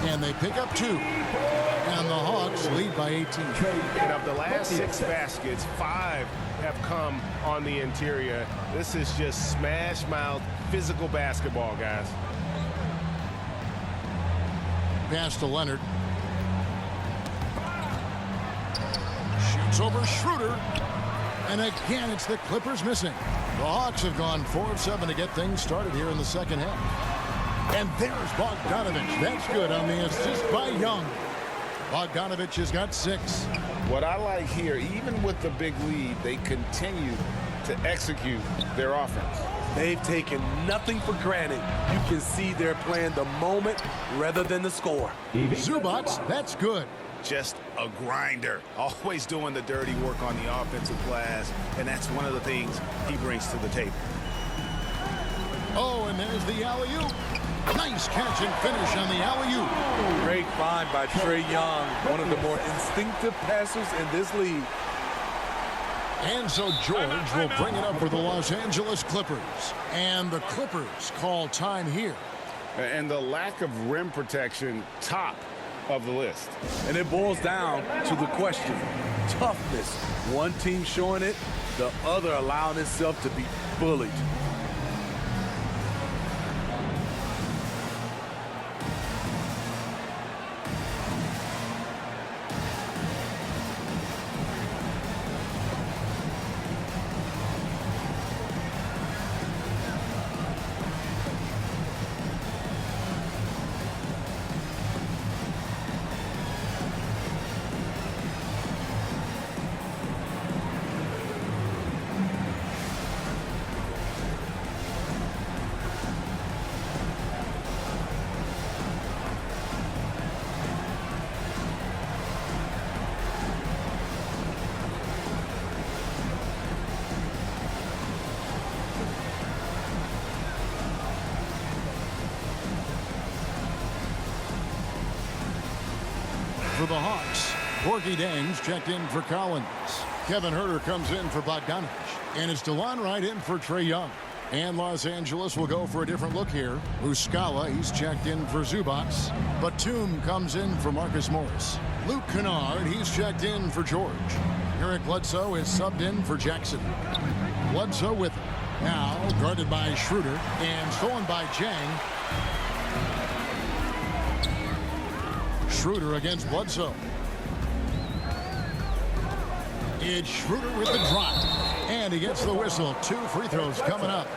S2: And they pick up 2. And the Hawks lead by 18.
S8: And of the last 6 baskets, 5 have come on the interior. This is just smash mouth physical basketball, guys.
S2: Pass to Leonard. Shoots over Schroeder. And again, it's the Clippers missing. The Hawks have gone 4 of 7 to get things started here in the second half. And there's Bogdanovich. That's good on the assist by Young. Bogdanovich has got 6.
S6: What I like here, even with the big lead, they continue to execute their offense.
S5: They've taken nothing for granted. You can see they're playing the moment rather than the score.
S2: Zubac, that's good.
S4: Just a grinder, always doing the dirty work on the offensive glass, and that's one of the things he brings to the table.
S2: Oh, and there's the alley-oop. Nice catch and finish on the alley-oop.
S5: Great find by Trae Young, one of the more instinctive passers in this league.
S2: And so George will bring it up for the Los Angeles Clippers. And the Clippers call time here.
S6: And the lack of rim protection, top of the list.
S5: And it boils down to the question, toughness. One team showing it, the other allowing itself to be bullied.
S2: For the Hawks, Corky Dames checked in for Collins. Kevin Huerter comes in for Bogdanovich. And it's DeLon Wright in for Trae Young. And Los Angeles will go for a different look here. Muscala, he's checked in for Zubac. Batum comes in for Marcus Morris. Luke Kennard, he's checked in for George. Eric Bledsoe is subbed in for Jackson. Bledsoe with him. Now guarded by Schroeder and stolen by Jang. Schroeder against Bledsoe. It's Schroeder with the drop. And he gets the whistle. 2 free throws coming up.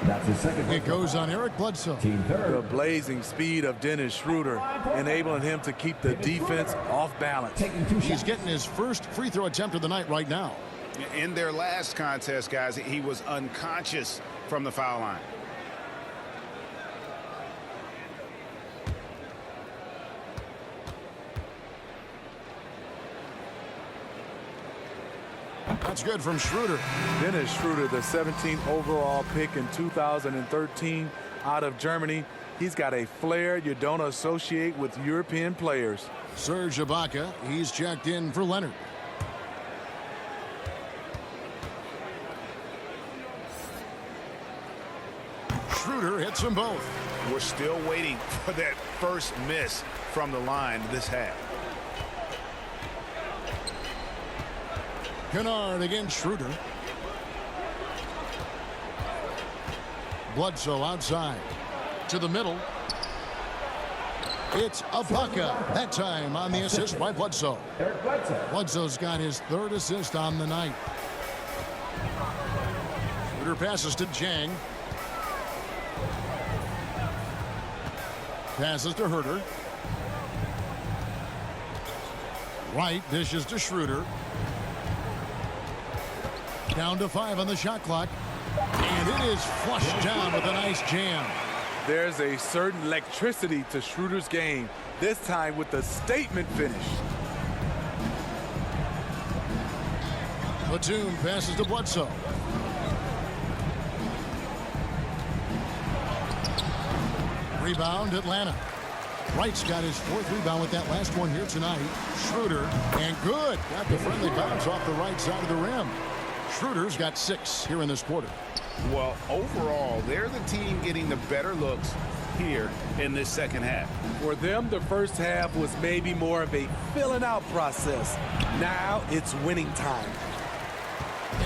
S1: That's his second.
S2: It goes on Eric Bledsoe.
S1: Team third.
S5: The blazing speed of Dennis Schroeder, enabling him to keep the defense off balance.
S1: Taking 2
S2: He's
S1: shots.
S2: getting his first free throw attempt of the night right now.
S4: In their last contest, guys, he was unconscious from the foul line.
S2: That's good from Schroeder.
S5: Dennis Schroeder, the 17th overall pick in 2013 out of Germany. He's got a flair you don't associate with European players.
S2: Serge Ibaka, he's checked in for Leonard. Schroeder hits them both.
S4: We're still waiting for that first miss from the line this half.
S2: Kennard against Schroeder. Bledsoe outside. To the middle. It's Ibaka. That time on the assist by Bledsoe.
S1: Eric Bledsoe.
S2: Bledsoe's got his 3rd assist on the night. Schroeder passes to Jang. Passes to Huerter. Wright dishes to Schroeder. Down to 5 on the shot clock. And it is flushed down with a nice jam.
S5: There's a certain electricity to Schroeder's game, this time with the statement finish.
S2: Batum passes to Bledsoe. Rebound, Atlanta. Wright's got his 4th rebound with that last one here tonight. Schroeder, and good. Got the friendly bounce off the right side of the rim. Schroeder's got 6 here in this quarter.
S6: Well, overall, they're the team getting the better looks
S4: here in this second half.
S5: For them, the first half was maybe more of a filling out process. Now it's winning time.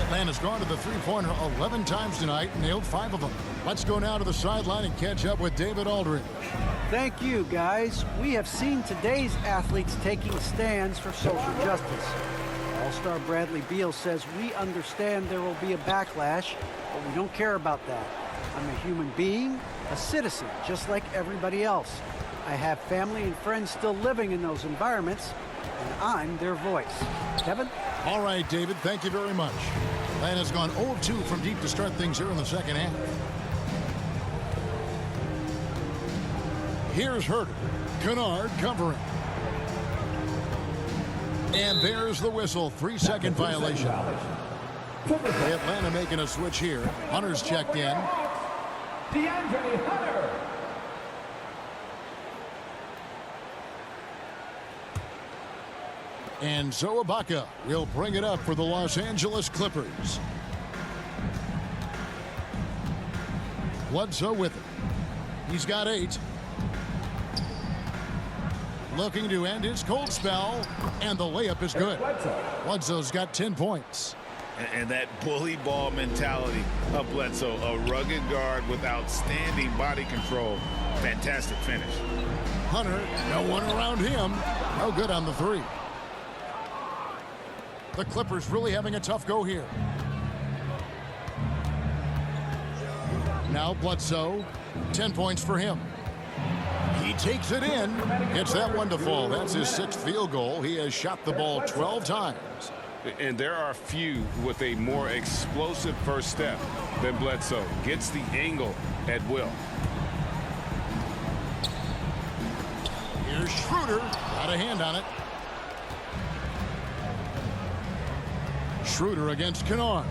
S2: Atlanta's gone to the three-pointer 11 times tonight and nailed 5 of them. Let's go now to the sideline and catch up with David Aldridge.
S3: Thank you, guys. We have seen today's athletes taking stands for social justice. All-star Bradley Beal says we understand there will be a backlash, but we don't care about that. I'm a human being, a citizen, just like everybody else. I have family and friends still living in those environments, and I'm their voice. Kevin?
S2: All right, David, thank you very much. Atlanta's gone 0 of 2 from deep to start things here in the second half. Here's Herter. Kennard covering. And there's the whistle. 3-second violation. Atlanta making a switch here. Hunter's checked in.
S1: DeAndre Hunter.
S2: And Zoe Ibaka will bring it up for the Los Angeles Clippers. Bledsoe with it. He's got 8. Looking to end his cold spell, and the layup is good. Bledsoe's got 10 points.
S6: And that bully ball mentality of Bledsoe, a rugged guard with outstanding body control. Fantastic finish.
S2: Hunter, no one around him. No good on the 3. The Clippers really having a tough go here. Now Bledsoe, 10 points for him. He takes it in. Gets that one to fall. That's his 6th field goal. He has shot the ball 12 times.
S4: And there are few with a more explosive first step than Bledsoe. Gets the angle at will.
S2: Here's Schroeder. Got a hand on it. Schroeder against Kennard.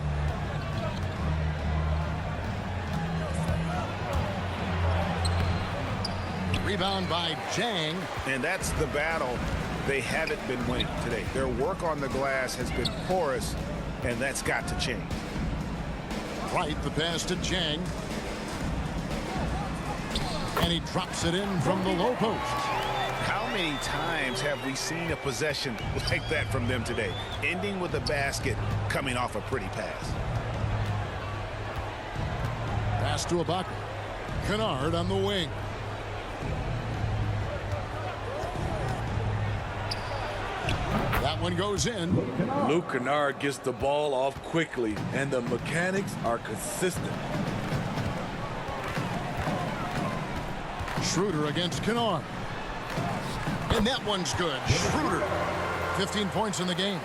S2: Rebound by Jang.
S6: And that's the battle they haven't been winning today. Their work on the glass has been porous, and that's got to change.
S2: Right, the pass to Jang. And he drops it in from the low post.
S6: How many times have we seen a possession like that from them today? Ending with a basket, coming off a pretty pass.
S2: Pass to Ibaka. Kennard on the wing. That one goes in.
S5: Luke Kennard gets the ball off quickly, and the mechanics are consistent.
S2: Schroeder against Kennard. And that one's good. Schroeder. 15 points in the game.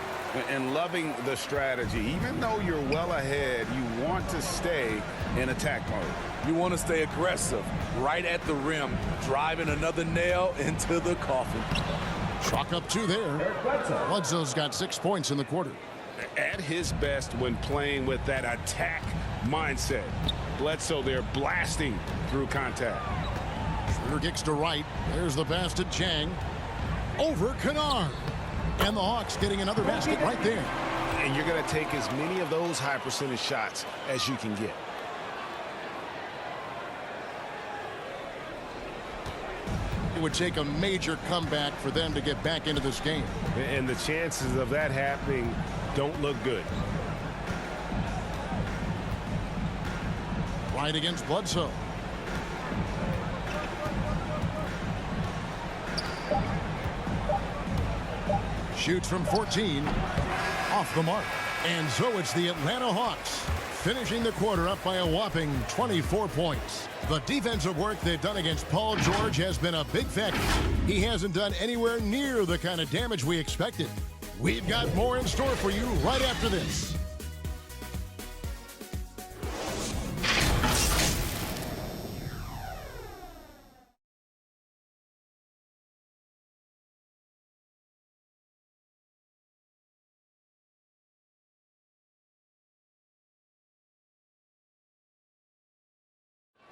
S6: And loving the strategy. Even though you're well ahead, you want to stay in attack mode.
S5: You want to stay aggressive, right at the rim, driving another nail into the coffin.
S2: Chalk up 2 there. Bledsoe's got 6 points in the quarter.
S4: At his best when playing with that attack mindset. Bledsoe there blasting through contact.
S2: Schroeder kicks to right. There's the pass to Chang. Over Kennard. And the Hawks getting another basket right there.
S6: And you're going to take as many of those high percentage shots as you can get.
S2: It would take a major comeback for them to get back into this game.
S8: And the chances of that happening don't look good.
S2: Right against Bledsoe. Shoots from 14. Off the mark. And so it's the Atlanta Hawks finishing the quarter up by a whopping 24 points. The defensive work they've done against Paul George has been a big factor. He hasn't done anywhere near the kind of damage we expected. We've got more in store for you right after this.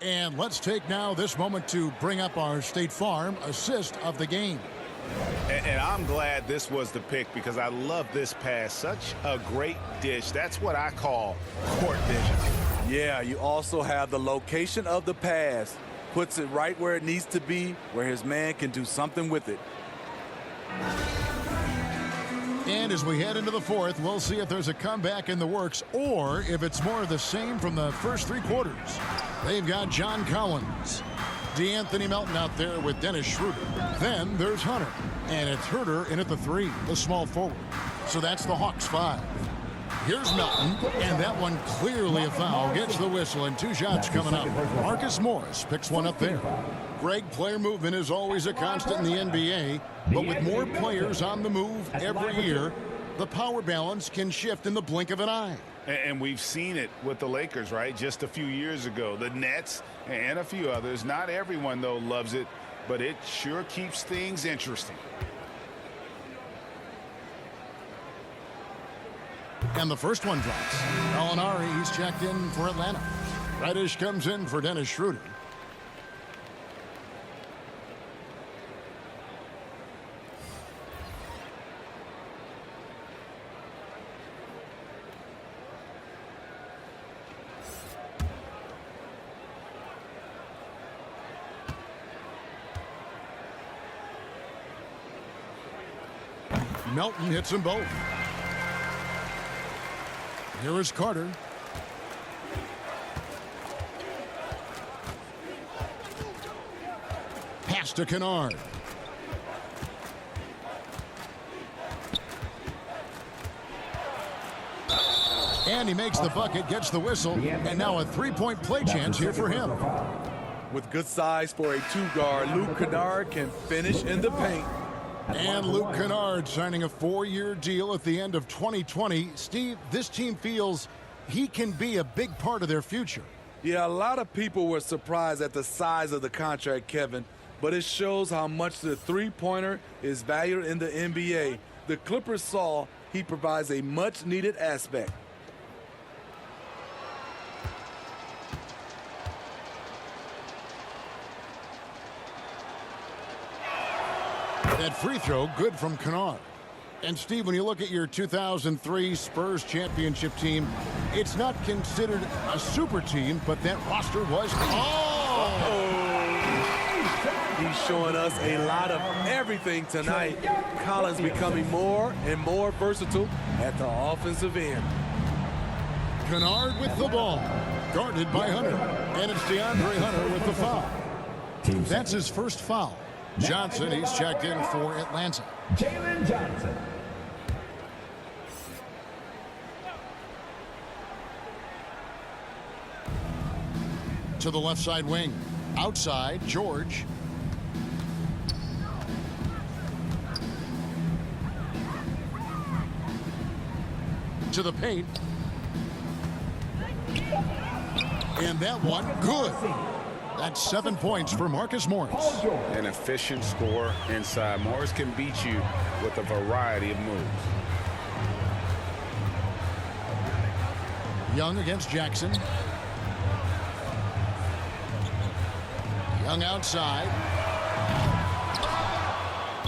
S2: And let's take now this moment to bring up our State Farm assist of the game.
S6: And I'm glad this was the pick because I love this pass. Such a great dish. That's what I call court vision.
S5: Yeah, you also have the location of the pass. puts it right where it needs to be, where his man can do something with it.
S2: And as we head into the fourth, we'll see if there's a comeback in the works or if it's more of the same from the first three quarters. They've got John Collins, DeAnthony Melton out there with Dennis Schroeder. Then there's Hunter, and it's Herter in at the 3, the small forward. So that's the Hawks 5. Here's Melton, and that one clearly a foul. Gets the whistle, and 2 shots coming up. Marcus Morris picks one up there. Greg, player movement is always a constant in the NBA, but with more players on the move every year, the power balance can shift in the blink of an eye.
S6: And we've seen it with the Lakers, right? Just a few years ago. The Nets and a few others. Not everyone, though, loves it, but it sure keeps things interesting.
S2: And the first one drops. Gallinari, he's checked in for Atlanta. Reddish comes in for Dennis Schroeder. Melton hits them both. Here is Carter. Pass to Kennard. And he makes the bucket, gets the whistle, and now a three-point play chance here for him.
S5: With good size for a 2-guard, Luke Kennard can finish in the paint.
S2: And Luke Kennard signing a 4-year deal at the end of 2020. Steve, this team feels he can be a big part of their future.
S5: Yeah, a lot of people were surprised at the size of the contract, Kevin, but it shows how much the three-pointer is valued in the NBA. The Clippers saw he provides a much-needed aspect.
S2: That free throw, good from Kennard. And Steve, when you look at your 2003 Spurs championship team, it's not considered a super team, but that roster was...
S5: He's showing us a lot of everything tonight. Collins becoming more and more versatile at the offensive end.
S2: Kennard with the ball, guarded by Hunter. And it's DeAndre Hunter with the foul. That's his first foul. Johnson, he's checked in for Atlanta.
S1: Jalen Johnson.
S2: To the left side wing. Outside, George. To the paint. And that one, good. That's 7 points for Marcus Morris.
S6: An efficient scorer inside. Morris can beat you with a variety of moves.
S2: Young against Jackson. Young outside.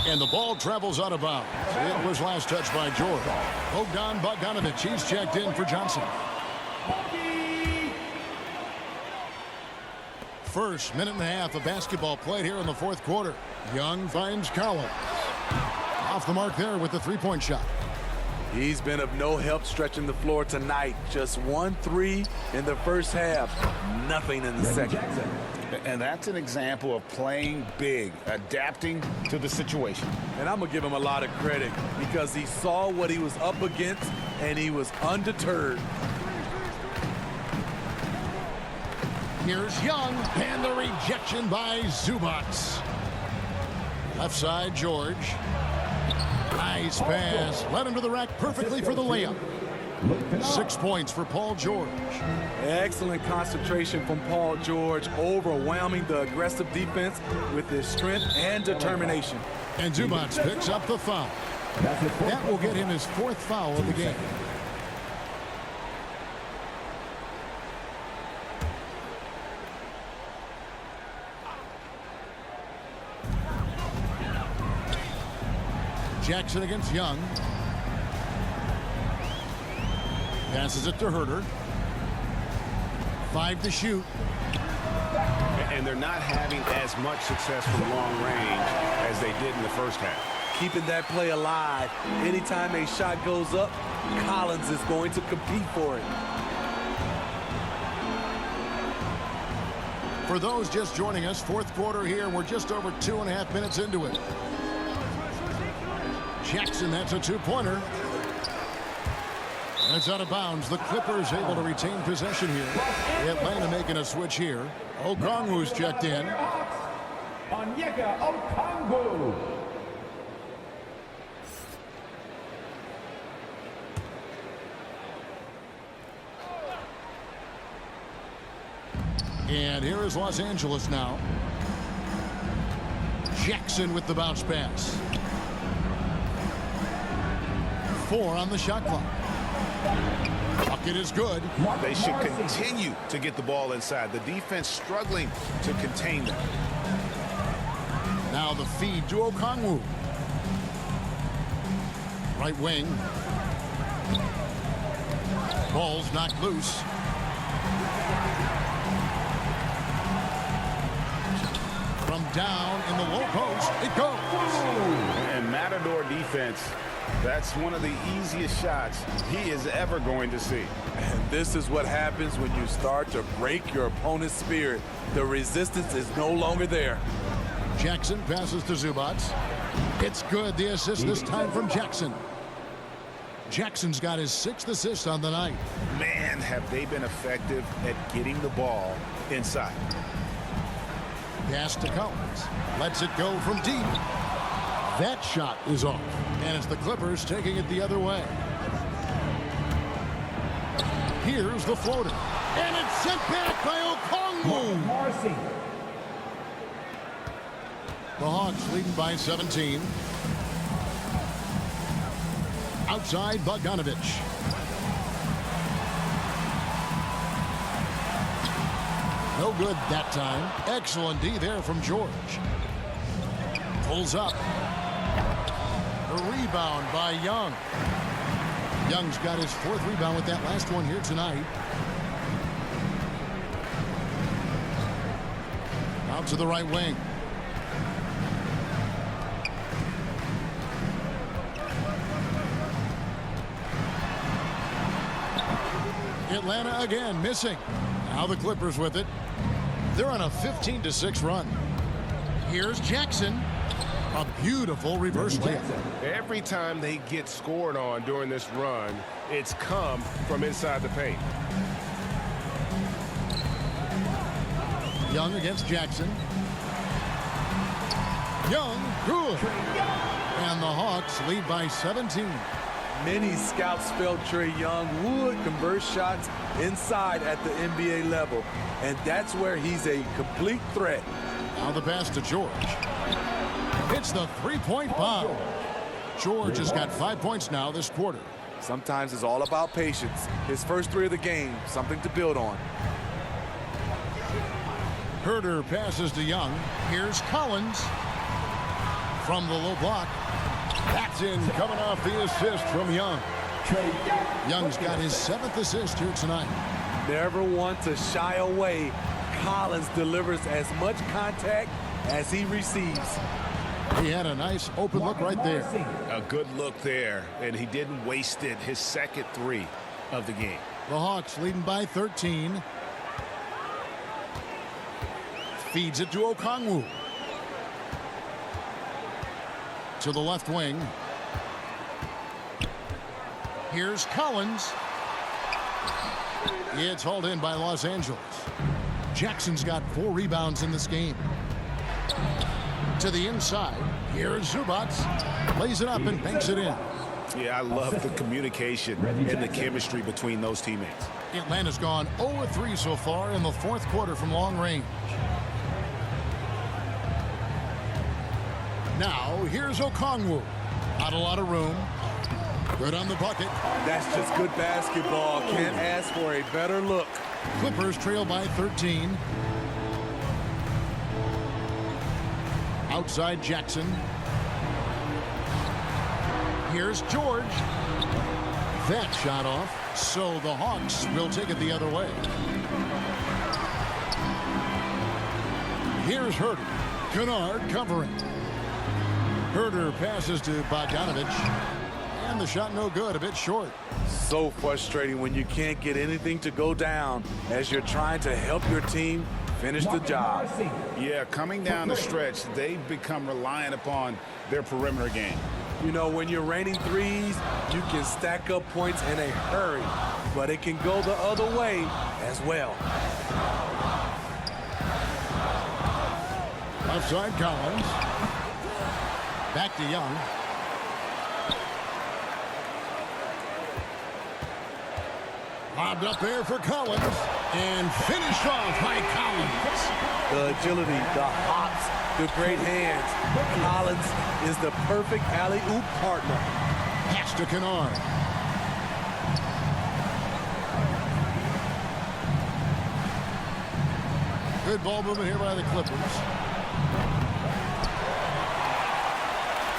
S2: And the ball travels out of bounds. It was last touched by George. Bogdan Bogdanovic, he's checked in for Johnson. First minute and a half of basketball played here in the fourth quarter. Young finds Collins. Off the mark there with the three-point shot.
S5: He's been of no help stretching the floor tonight. Just 1 3 in the first half. Nothing in the second.
S6: And that's an example of playing big, adapting to the situation.
S5: And I'm going to give him a lot of credit because he saw what he was up against and he was undeterred.
S2: Here's Young, and the rejection by Zubac. Left side, George. Nice pass. Led him to the rack perfectly for the layup. 6 points for Paul George.
S5: Excellent concentration from Paul George, overwhelming the aggressive defense with his strength and determination.
S2: And Zubac picks up the foul. That will get him his 4th foul of the game. Jackson against Young. Passes it to Herter. 5 to shoot.
S8: and they're not having as much success from long range as they did in the first half.
S5: Keeping that play alive. Anytime a shot goes up, Collins is going to compete for it.
S2: For those just joining us, fourth quarter here. We're just over 2.5 minutes into it. Jackson, that's a two-pointer. And it's out of bounds. The Clippers able to retain possession here. Atlanta making a switch here. Okongwu's checked in.
S1: Onyeka Okongwu.
S2: And here is Los Angeles now. Jackson with the bounce pass. 4 on the shot clock. Bucket is good.
S6: They should continue to get the ball inside. The defense struggling to contain them.
S2: Now the feed to Okongwu. Right wing. Ball's knocked loose. From down in the low post, it goes.
S6: And Matador defense, that's one of the easiest shots he is ever going to see.
S5: And this is what happens when you start to break your opponent's spirit. The resistance is no longer there.
S2: Jackson passes to Zubac. It's good. The assist this time from Jackson. Jackson's got his 6th assist on the night.
S6: Man, have they been effective at getting the ball inside.
S2: Pass to Collins. Lets it go from deep. That shot is off. And it's the Clippers taking it the other way. Here's the floater. And it's sent back by Okongwu.
S1: Morrissey.
S2: The Hawks leading by 17. Outside Bogdanovic. No good that time. Excellent D there from George. Pulls up. A rebound by Young. Young's got his 4th rebound with that last one here tonight. Out to the right wing. Atlanta again missing. Now the Clippers with it. They're on a 15-6 run. Here's Jackson. A beautiful reverse layup.
S8: Every time they get scored on during this run, it's come from inside the paint.
S2: Young against Jackson. Young, good. And the Hawks lead by 17.
S5: Many scouts felt Trae Young would convert shots inside at the NBA level, and that's where he's a complete threat.
S2: Now the pass to George. It's the three-point bomb. George has got 5 points now this quarter.
S5: Sometimes it's all about patience. His first 3 of the game, something to build on.
S2: Herter passes to Young. Here's Collins from the low block. That's in, coming off the assist from Young. Young's got his 7th assist here tonight.
S5: Never want to shy away. Collins delivers as much contact as he receives.
S2: He had a nice open look right there.
S6: A good look there, and he didn't waste it. His 2nd 3 of the game.
S2: The Hawks leading by 13. Feeds it to Okongwu. To the left wing. Here's Collins. It's hauled in by Los Angeles. Jackson's got 4 rebounds in this game. To the inside. Here's Zubac. Lays it up and banks it in.
S6: Yeah, I love the communication and the chemistry between those teammates.
S2: Atlanta's gone 0-3 so far in the 4th quarter from long range. Now, here's Okongwu. Not a lot of room. Good on the bucket.
S5: That's just good basketball. Can't ask for a better look.
S2: Clippers trail by 13. Outside Jackson. Here's George. That shot off. So the Hawks will take it the other way. Here's Herder. Kennard covering. Herder passes to Bogdanovich. And the shot no good, a bit short.
S5: So frustrating when you can't get anything to go down as you're trying to help your team finish the job.
S6: Yeah, coming down the stretch, they've become reliant upon their perimeter game.
S5: You know, when you're raining threes, you can stack up points in a hurry, but it can go the other way as well.
S2: Outside Collins. Back to Young. Lobbed up there for Collins. And finished off by Collins.
S5: The agility, the hops, the great hands. Collins is the perfect alley-oop partner.
S2: Pass to Kennard. Good ball movement here by the Clippers.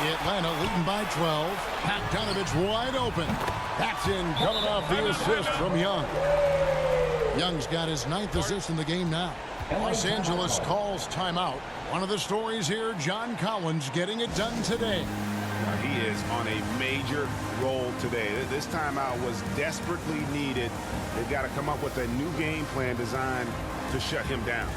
S2: Atlanta leading by 12. Bogdanovich wide open. That's in, coming off the assist from Young. Young's got his 9th assist in the game now. Los Angeles calls timeout. One of the stories here, John Collins getting it done today.
S6: He is on a major roll today. This timeout was desperately needed. They've got to come up with a new game plan designed to shut him down.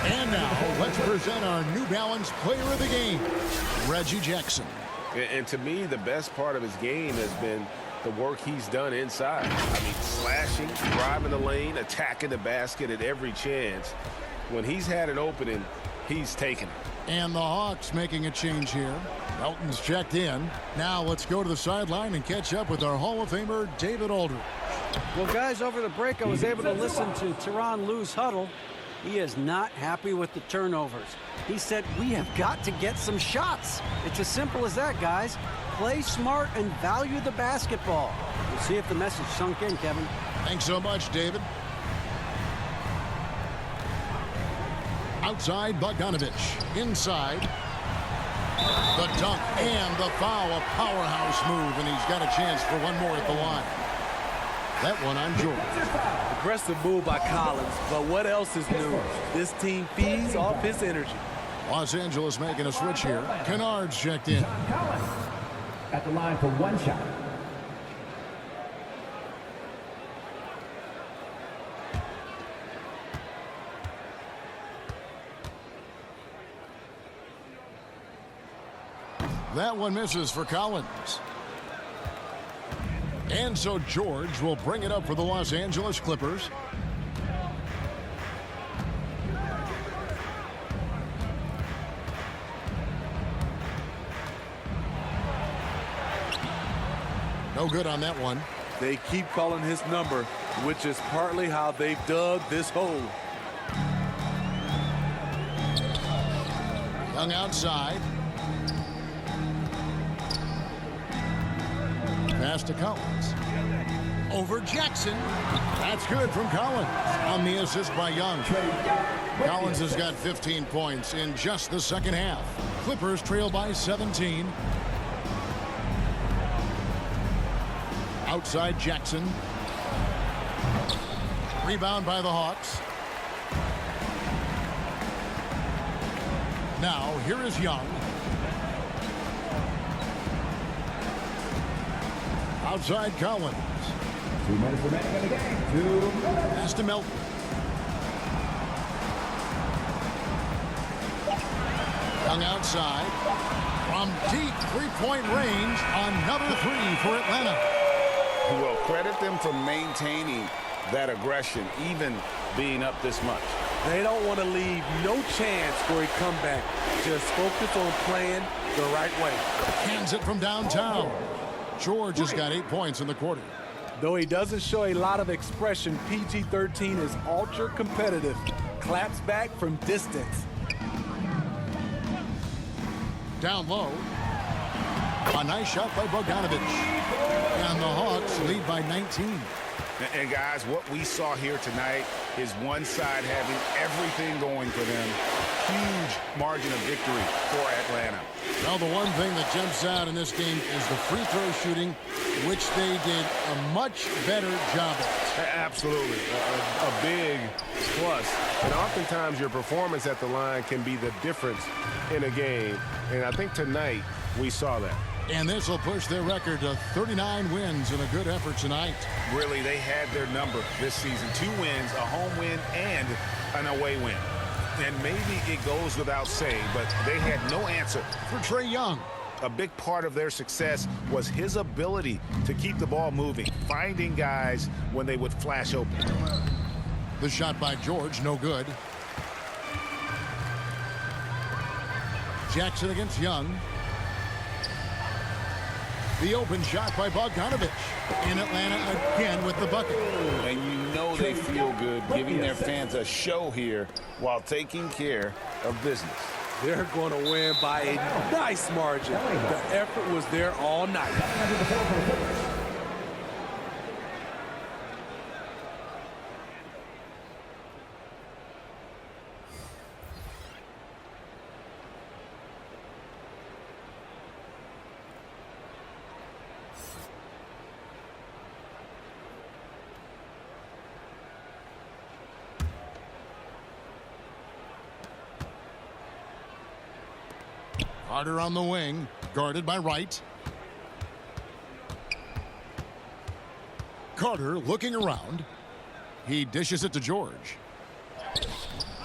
S2: And now, let's present our New Balance Player of the Game, Reggie Jackson.
S8: And to me, the best part of his game has been the work he's done inside. I mean, slashing, driving the lane, attacking the basket at every chance. When he's had an opening, he's taken it.
S2: And the Hawks making a change here. Melton's checked in. Now let's go to the sideline and catch up with our Hall of Famer, David Aldridge.
S3: Well, guys, over the break, I was able to listen to Tyronn Lue's huddle. He is not happy with the turnovers. He said, we have got to get some shots. It's as simple as that, guys. Play smart and value the basketball. We'll see if the message sunk in, Kevin.
S2: Thanks so much, David. Outside, Bogdanovich. Inside. The dunk and the foul. A powerhouse move, and he's got a chance for one more at the line. That one on George.
S5: Aggressive move by Collins, but what else is new? This team feeds off his energy.
S2: Los Angeles making a switch here. Kennard's checked in.
S1: Collins at the line for one shot.
S2: That one misses for Collins. And so George will bring it up for the Los Angeles Clippers. No good on that one.
S5: They keep calling his number, which is partly how they've dug this hole.
S2: Young outside. Pass to Collins. Over Jackson. That's good from Collins on the assist by Young. Collins has got 15 points in just the second half. Clippers trail by 17. Outside Jackson. Rebound by the Hawks. Now here is Young. Outside Collins.
S1: 2 minutes remaining in the game.
S2: Pass to Melton. Young outside. From deep three-point range, another three for Atlanta.
S6: Well, credit them for maintaining
S4: that aggression, even being up this much.
S5: They don't want to leave no chance for a comeback. Just focus on playing the right way.
S2: Hands it from downtown. George has got 8 points in the quarter.
S5: Though he doesn't show a lot of expression, PG-13 is ultra competitive. Claps back from distance.
S2: Down low. A nice shot by Bogdanovich. And the Hawks lead by 19.
S4: And guys, what we saw here tonight is one side having everything going for them. Huge margin of victory for Atlanta.
S2: Well, the one thing that jumps out in this game is the free throw shooting, which they did a much better job of.
S8: Absolutely. A big plus. And oftentimes your performance at the line can be the difference in a game. And I think tonight we saw that.
S2: And this will push their record to 39 wins in a good effort tonight.
S4: Really, they had their number this season. 2 wins, a home win, and an away win. And maybe it goes without saying, but they had no answer
S2: For Trae Young.
S4: A big part of their success was his ability to keep the ball moving, finding guys when they would flash open.
S2: The shot by George, no good. Jackson against Young. The open shot by Bogdanovich. In Atlanta again with the bucket.
S4: And you know they feel good giving their fans a show here while taking care of business.
S5: They're going to win by a nice margin. The effort was there all night.
S2: Carter on the wing, guarded by Wright. Carter looking around. He dishes it to George.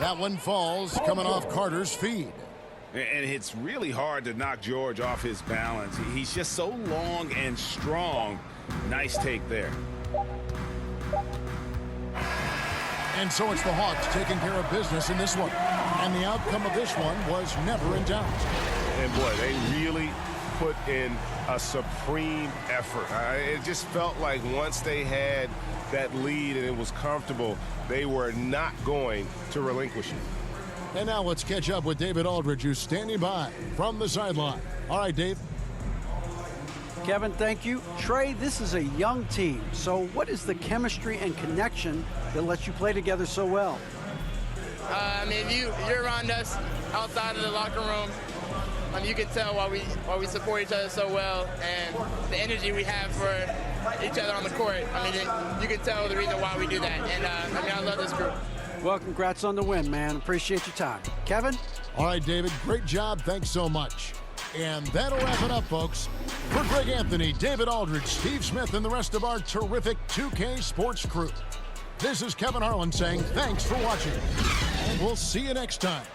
S2: That one falls, coming off Carter's feed.
S4: And it's really hard to knock George off his balance. He's just so long and strong. Nice take there.
S2: And so it's the Hawks taking care of business in this one. And the outcome of this one was never in doubt.
S8: And boy, they really put in a supreme effort. It just felt like once they had that lead and it was comfortable, they were not going to relinquish it.
S2: And now let's catch up with David Aldridge, who's standing by from the sideline. All right, Dave.
S3: Kevin, thank you. Trae, this is a young team. So what is the chemistry and connection that lets you play together so well?
S9: I mean, you're around us outside of the locker room. You can tell why we support each other so well, and the energy we have for each other on the court. I mean, you can tell the reason why we do that. And I mean, I love this group.
S3: Well, congrats on the win, man. Appreciate your time. Kevin?
S2: All right, David, great job. Thanks so much. And that'll wrap it up, folks. For Greg Anthony, David Aldridge, Steve Smith, and the rest of our terrific 2K Sports crew, this is Kevin Harlan saying thanks for watching. And we'll see you next time.